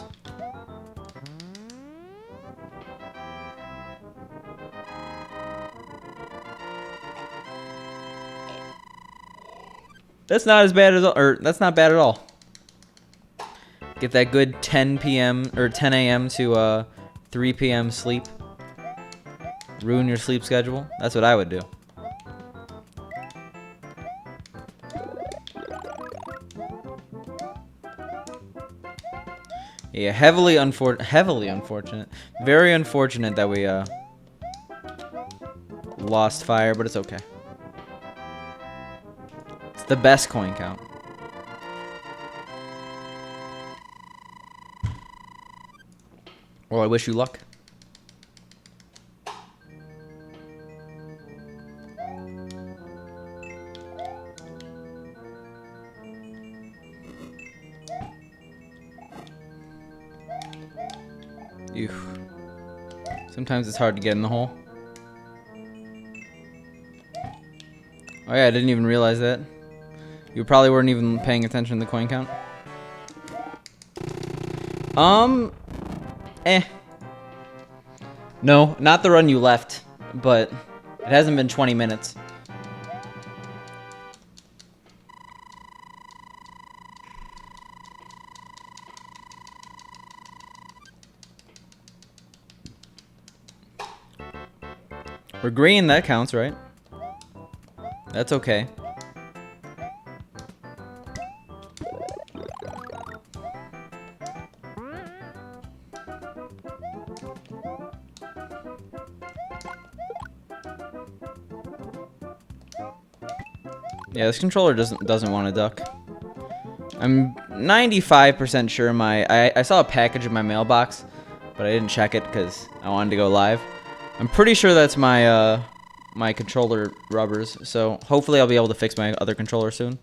That's not as bad as, or that's not bad at all. Get that good 10 p.m. or 10 a.m. to 3 p.m. sleep. Ruin your sleep schedule. That's what I would do. Yeah, heavily unfortunate. Very unfortunate that we lost fire, but it's okay. It's the best coin count. Well, I wish you luck. Ew. Sometimes it's hard to get in the hole. Oh yeah, I didn't even realize that. You probably weren't even paying attention to the coin count. No, not the run you left, but it hasn't been 20 minutes. We're green, that counts, right? That's okay. Yeah, this controller doesn't want to duck. I'm 95% sure I saw a package in my mailbox, but I didn't check it because I wanted to go live. I'm pretty sure that's my my controller rubbers, so hopefully I'll be able to fix my other controller soon.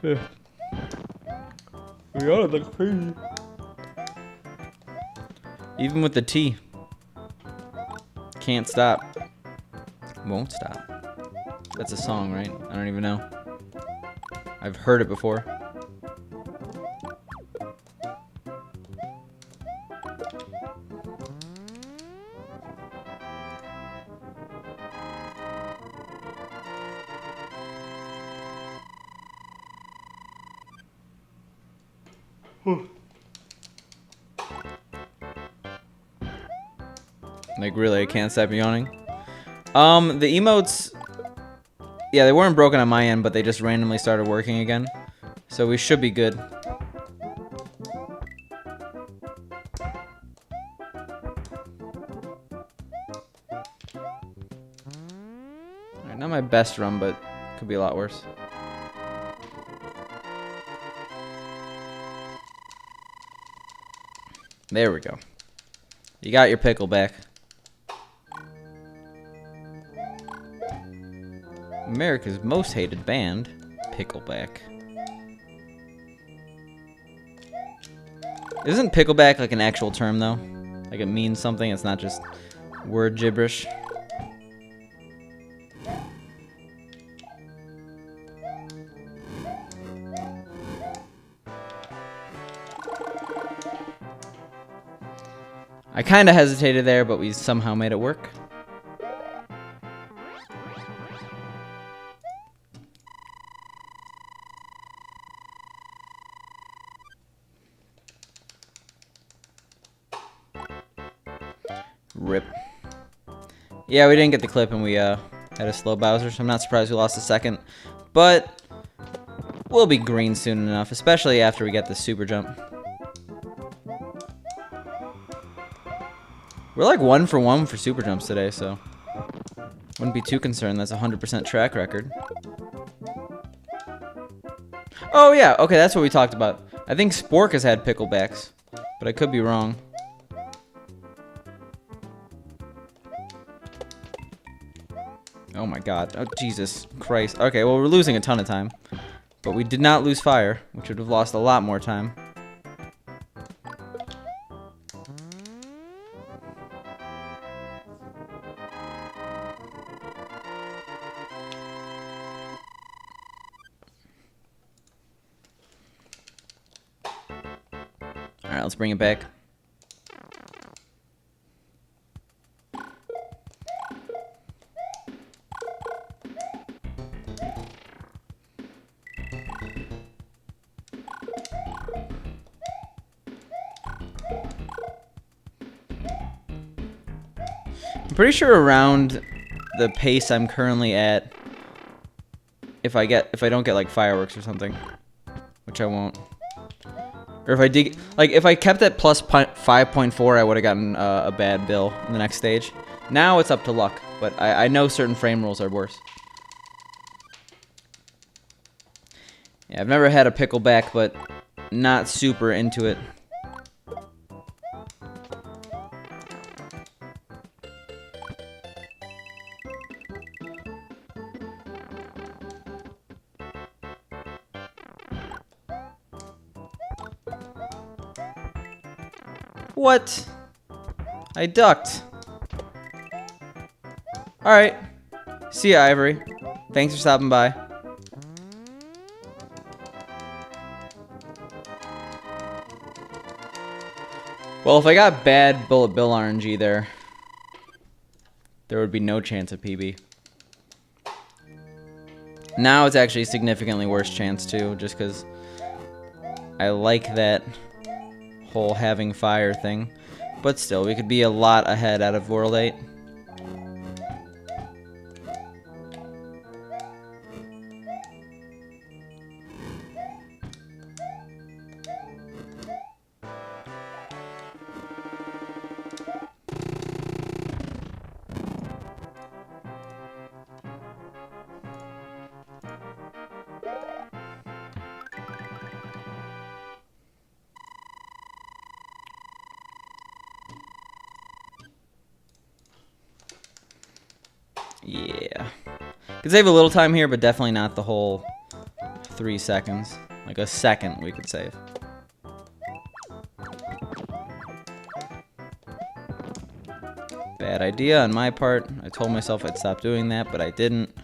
Yeah. We are looks crazy. Even with the T. Can't stop. Won't stop. That's a song, right? I don't even know. I've heard it before. Like, really, I can't stop yawning. The emotes, yeah, they weren't broken on my end, but they just randomly started working again. So we should be good. Alright, not my best run, but could be a lot worse. There we go. You got your pickle back. America's most hated band, Pickleback. Isn't pickleback like an actual term though? Like it means something, it's not just word gibberish. I kinda hesitated there, but we somehow made it work. Rip. Yeah, we didn't get the clip and we had a slow Bowser, so I'm not surprised we lost a second. But we'll be green soon enough, especially after we get the super jump. We're like 1 for 1 for super jumps today, so wouldn't be too concerned. That's a 100% track record. Oh yeah, okay, that's what we talked about. I think Spork has had picklebacks, but I could be wrong. Oh my god. Oh, Jesus Christ. Okay, well, we're losing a ton of time. But we did not lose fire, which would have lost a lot more time. Alright, let's bring it back. I'm pretty sure around the pace I'm currently at, if I don't get like fireworks or something, which I won't, or if I did, like if I kept at plus 5.4, I would have gotten a bad bill in the next stage. Now it's up to luck, but I know certain frame rules are worse. Yeah, I've never had a pickleback, but not super into it. What? I ducked. Alright. See ya, Ivory. Thanks for stopping by. Well, if I got bad Bullet Bill RNG there would be no chance of PB. Now it's actually a significantly worse chance too, just because I like that whole having fire thing. But still, we could be a lot ahead out of World 8. Yeah. Could save a little time here, but definitely not the whole 3 seconds. Like a second we could save. Bad idea on my part. I told myself I'd stop doing that, but I didn't.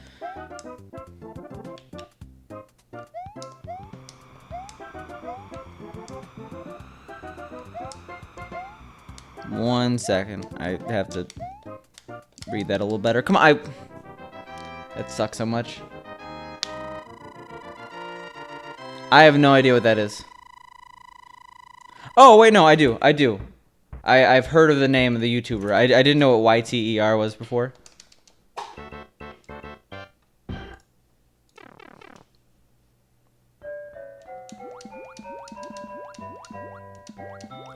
One second. I have to read that a little better. Come on, that sucks so much. I have no idea what that is. Oh, wait, no, I do. I've heard of the name of the YouTuber. I didn't know what YTER was before.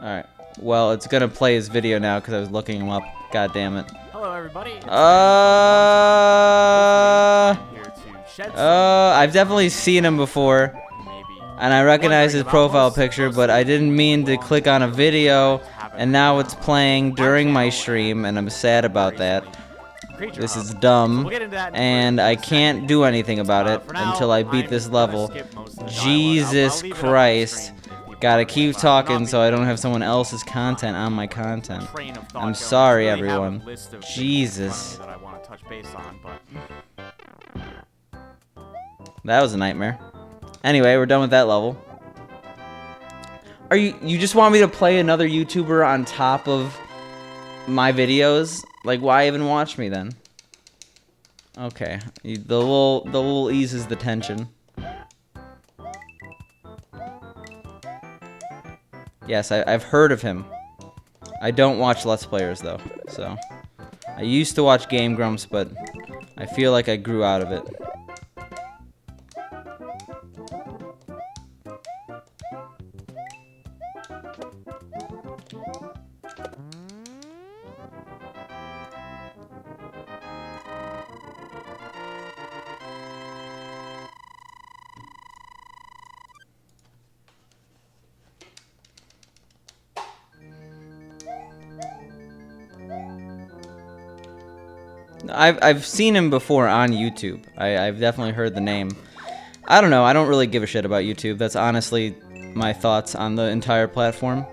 Alright. Well, it's gonna play his video now because I was looking him up. God damn it. Hello, everybody. I've definitely seen him before, and I recognize his profile picture, but I didn't mean to click on a video, and now it's playing during my stream, and I'm sad about that. This is dumb, and I can't do anything about it until I beat this level. Jesus Christ. Gotta keep talking so I don't have someone else's content on my content. I'm sorry, everyone. Jesus. That was a nightmare. Anyway, we're done with that level. Are you just want me to play another YouTuber on top of my videos? Like, why even watch me then? Okay, the little eases the tension. Yes, I've heard of him. I don't watch Let's Players, though, so... I used to watch Game Grumps, but I feel like I grew out of it. I've seen him before on YouTube. I've definitely heard the name. I don't know. I don't really give a shit about YouTube. That's honestly my thoughts on the entire platform.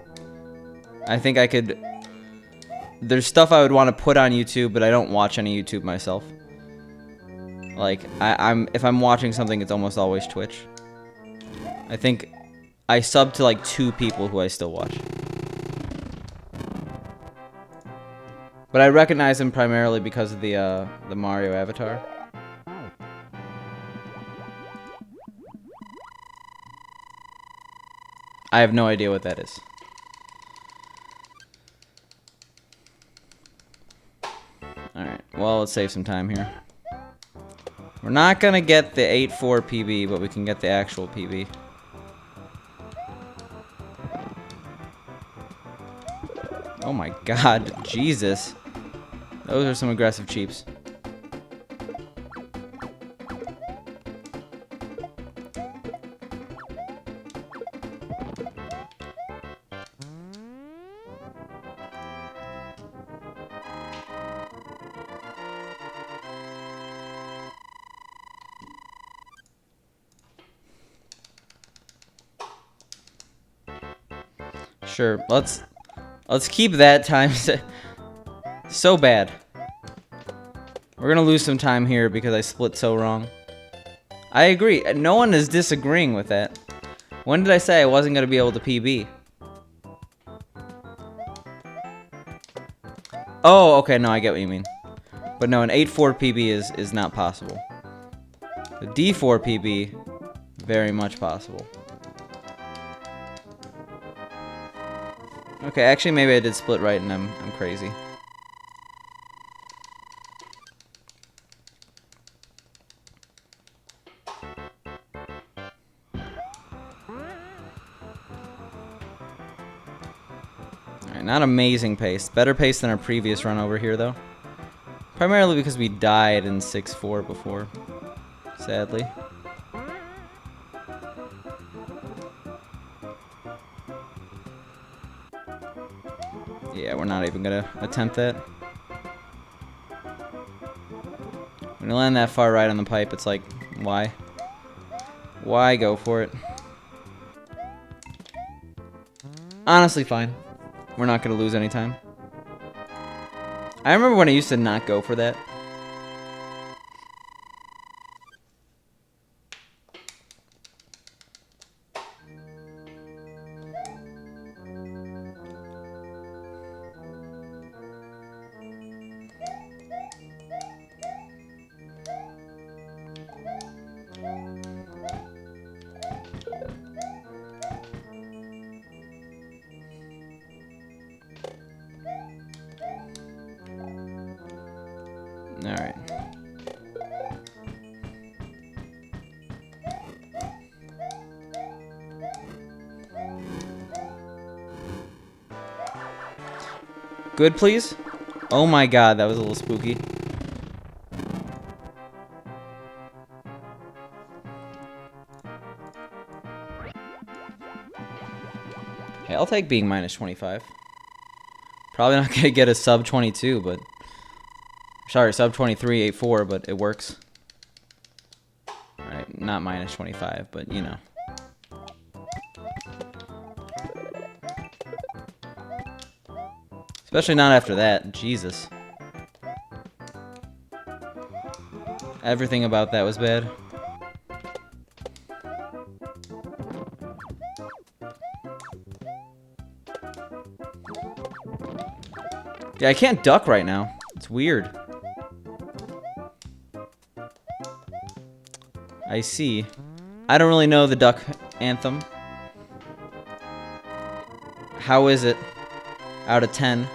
I think I could... There's stuff I would want to put on YouTube, but I don't watch any YouTube myself. Like, if I'm watching something, it's almost always Twitch. I think I sub to like 2 people who I still watch. But I recognize him primarily because of the Mario avatar. I have no idea what that is. Alright, well, let's save some time here. We're not gonna get the 8-4 PB, but we can get the actual PB. Oh my god, Jesus. Those are some aggressive cheeps. Sure, let's keep that time so bad. We're gonna lose some time here because I split so wrong. I agree. No one is disagreeing with that. When did I say I wasn't gonna be able to PB? Oh, okay, no, I get what you mean. But no, an 8-4 PB is not possible. The D4 PB, very much possible. Okay, actually, maybe I did split right and I'm crazy. Alright, not amazing pace. Better pace than our previous run over here, though. Primarily because we died in 6-4 before, sadly. Yeah, we're not even gonna attempt that. When you land that far right on the pipe, it's like, why? Why go for it? Honestly, fine. We're not gonna lose any time. I remember when I used to not go for that. Alright. Good, please? Oh my god, that was a little spooky. Hey, I'll take being minus 25. Probably not gonna get a sub 22, but... Sorry, sub 23, 8-4, but it works. Alright, not minus 25, but you know. Especially not after that. Jesus. Everything about that was bad. Yeah, I can't duck right now. It's weird. I see. I don't really know the duck anthem. How is it? Out of 10.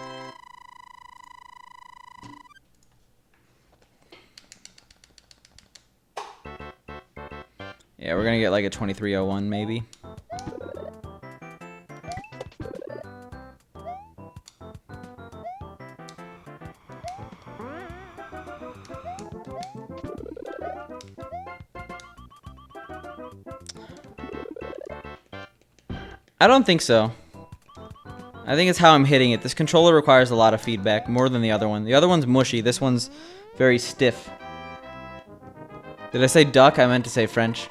Yeah, we're gonna get like a 2301 maybe. I don't think so. I think it's how I'm hitting it. This controller requires a lot of feedback, more than the other one. The other one's mushy. This one's very stiff. Did I say duck? I meant to say French.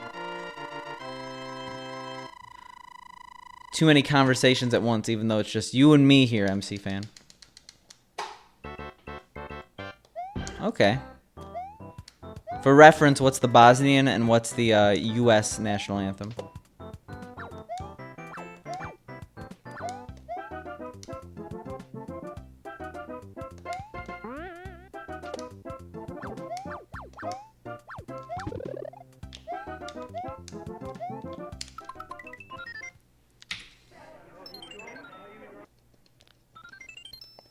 Too many conversations at once, even though it's just you and me here, MC Fan. Okay. For reference, what's the Bosnian and what's the US national anthem?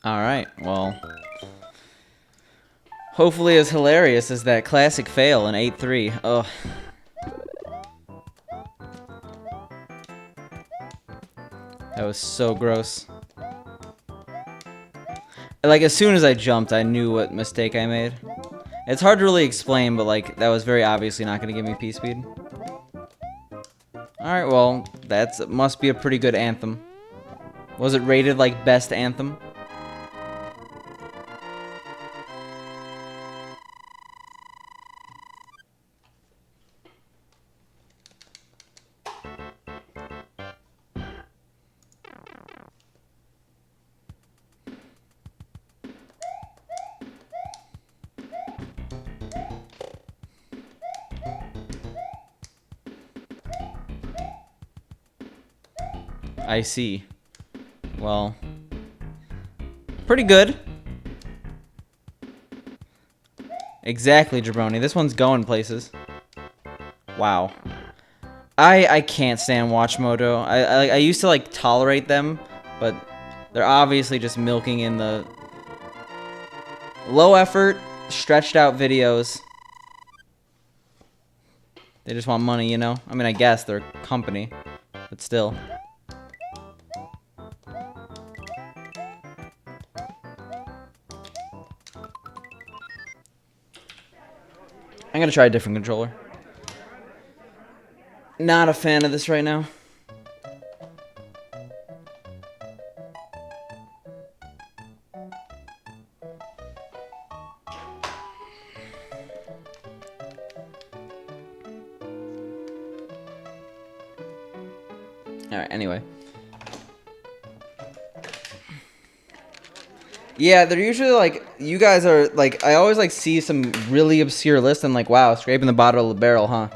Alright, well. Hopefully as hilarious as that classic fail in 8-3. Ugh. That was so gross. Like, as soon as I jumped, I knew what mistake I made. It's hard to really explain, but, like, that was very obviously not going to give me P-Speed. Alright, well, that must be a pretty good anthem. Was it rated, like, best anthem? I see. Well, pretty good. Exactly, Jabroni. This one's going places. Wow. I can't stand Watch Moto. I used to like tolerate them, but they're obviously just milking in the low effort, stretched out videos. They just want money, you know? I mean, I guess they're a company, but still. I'm gonna try a different controller. Not a fan of this right now. Alright, anyway. Yeah, they're usually like, you guys are like, I always like see some really obscure list and like, wow, scraping the bottom of the barrel, huh?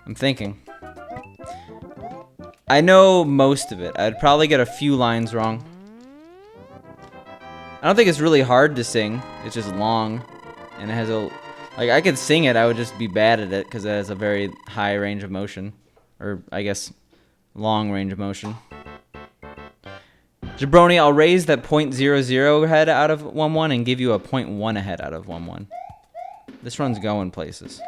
I'm thinking. I know most of it. I'd probably get a few lines wrong. I don't think it's really hard to sing. It's just long. And it has a... Like, I could sing it, I would just be bad at it because it has a very high range of motion. Or, I guess, long range of motion. Jabroni, I'll raise that 0.00 head out of 1-1 and give you a 0.1 ahead out of 1-1. This run's going places.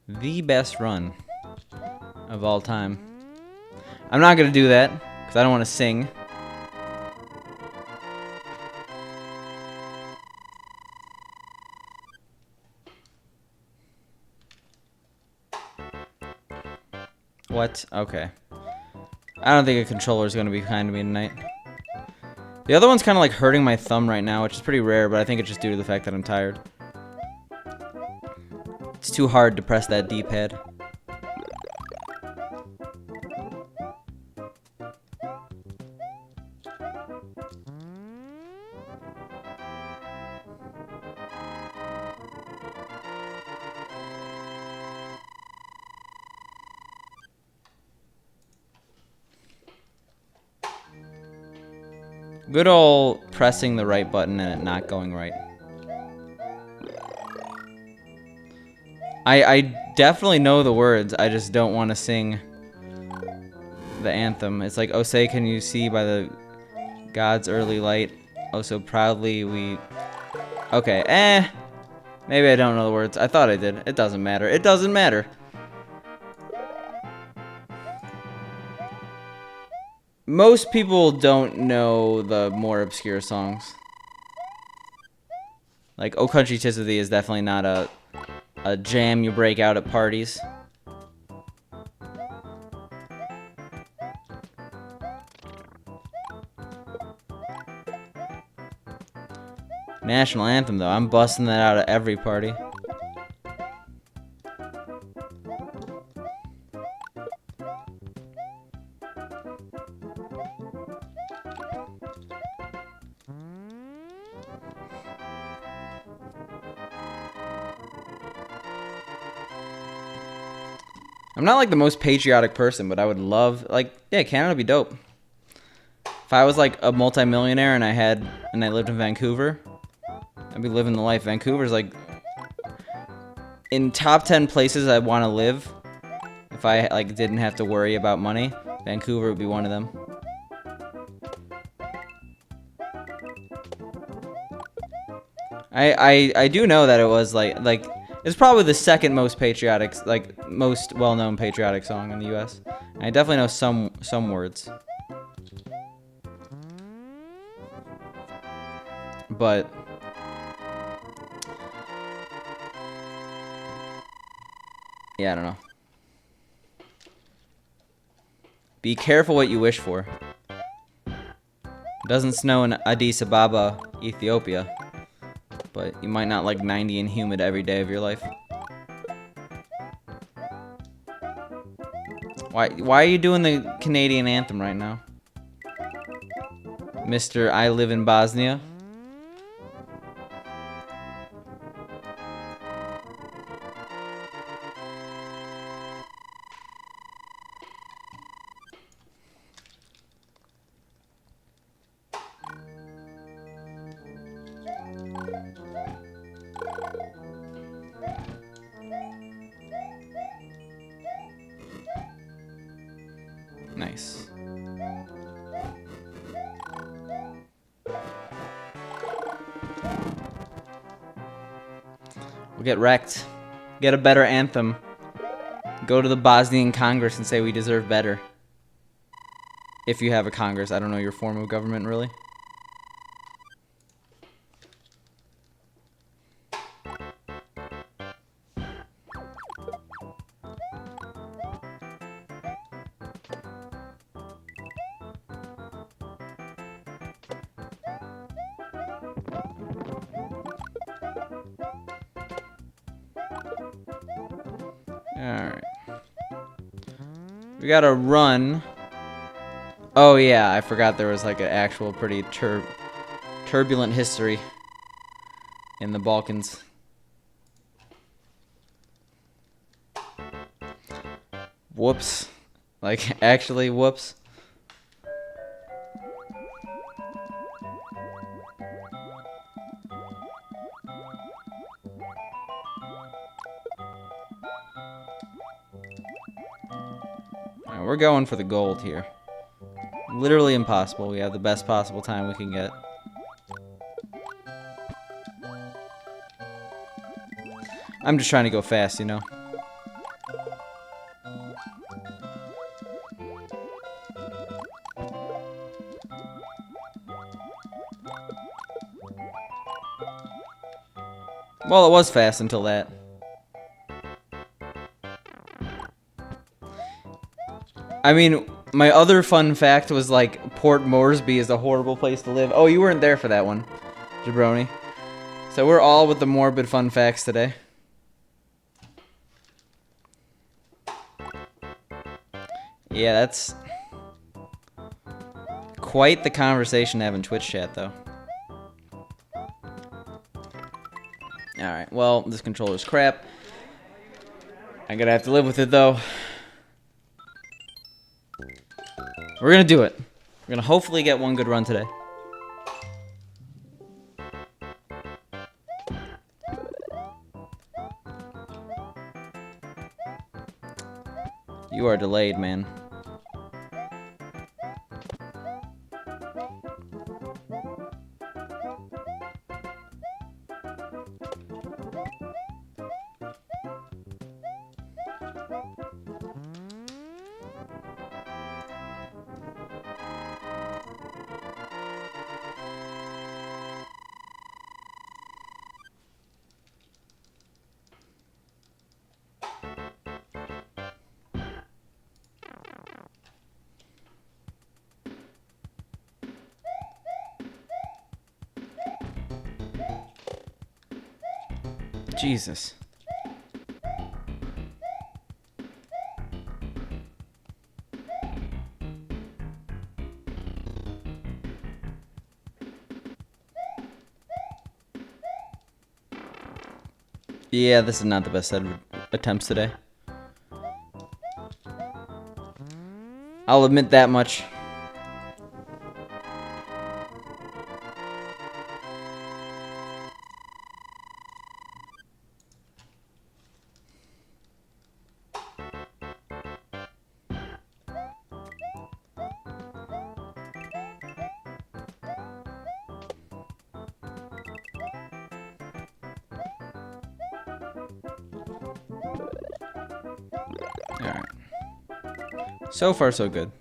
The best run of all time. I'm not gonna do that because I don't want to sing. What? Okay. I don't think a controller is gonna be kind to me tonight. The other one's kind of like hurting my thumb right now, which is pretty rare, but I think it's just due to the fact that I'm tired. It's too hard to press that D-pad. Good old pressing the right button and it not going right. I definitely know the words, I just don't want to sing the anthem. It's like, oh say can you see by the God's early light, oh so proudly we... Okay, maybe I don't know the words. I thought I did. It doesn't matter. It doesn't matter. Most people don't know the more obscure songs. Like, Oh Country 'Tis of Thee is definitely not a jam you break out at parties. National anthem, though. I'm busting that out at every party. I'm not like the most patriotic person, but I would love, like, yeah, Canada would be dope. If I was like a multimillionaire and I lived in Vancouver, I'd be living the life. Vancouver's like in top 10 places I'd want to live. If I like didn't have to worry about money, Vancouver would be one of them. I do know that it was like it's probably the second most patriotic, like most well-known patriotic song in the U.S. And I definitely know some words. But yeah, I don't know. Be careful what you wish for. It doesn't snow in Addis Ababa, Ethiopia, but you might not like 90 and humid every day of your life. Why are you doing the Canadian anthem right now? Mr. I live in Bosnia. Nice. We'll get wrecked. Get a better anthem. Go to the Bosnian Congress and say we deserve better. If you have a Congress. I don't know your form of government, really. Alright. We gotta run. Oh yeah, I forgot there was like an actual pretty turbulent history in the Balkans. Whoops. Like, actually, whoops. Alright, we're going for the gold here. Literally impossible. We have the best possible time we can get. I'm just trying to go fast, you know? Well, it was fast until that. I mean, my other fun fact was like Port Moresby is a horrible place to live. Oh, you weren't there for that one, Jabroni. So we're all with the morbid fun facts today. Yeah, that's quite the conversation to have in Twitch chat, though. Alright, well, this controller's crap. I'm gonna have to live with it, though. We're gonna do it. We're gonna hopefully get one good run today. You are delayed, man. Jesus. Yeah, this is not the best set of attempts today. I'll admit that much. Alright. So far, so good.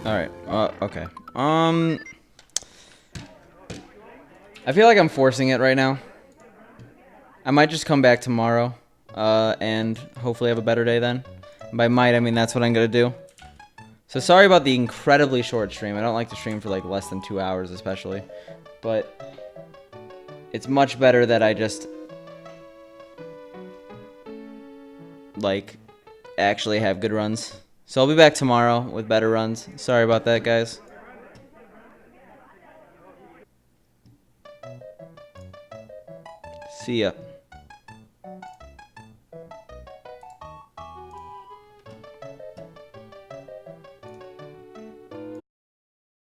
Alright, okay. I feel like I'm forcing it right now. I might just come back tomorrow, and hopefully have a better day then. By might, I mean that's what I'm gonna do. So sorry about the incredibly short stream. I don't like to stream for like less than 2 hours especially. But it's much better that I just like actually have good runs. So I'll be back tomorrow with better runs. Sorry about that, guys. See ya.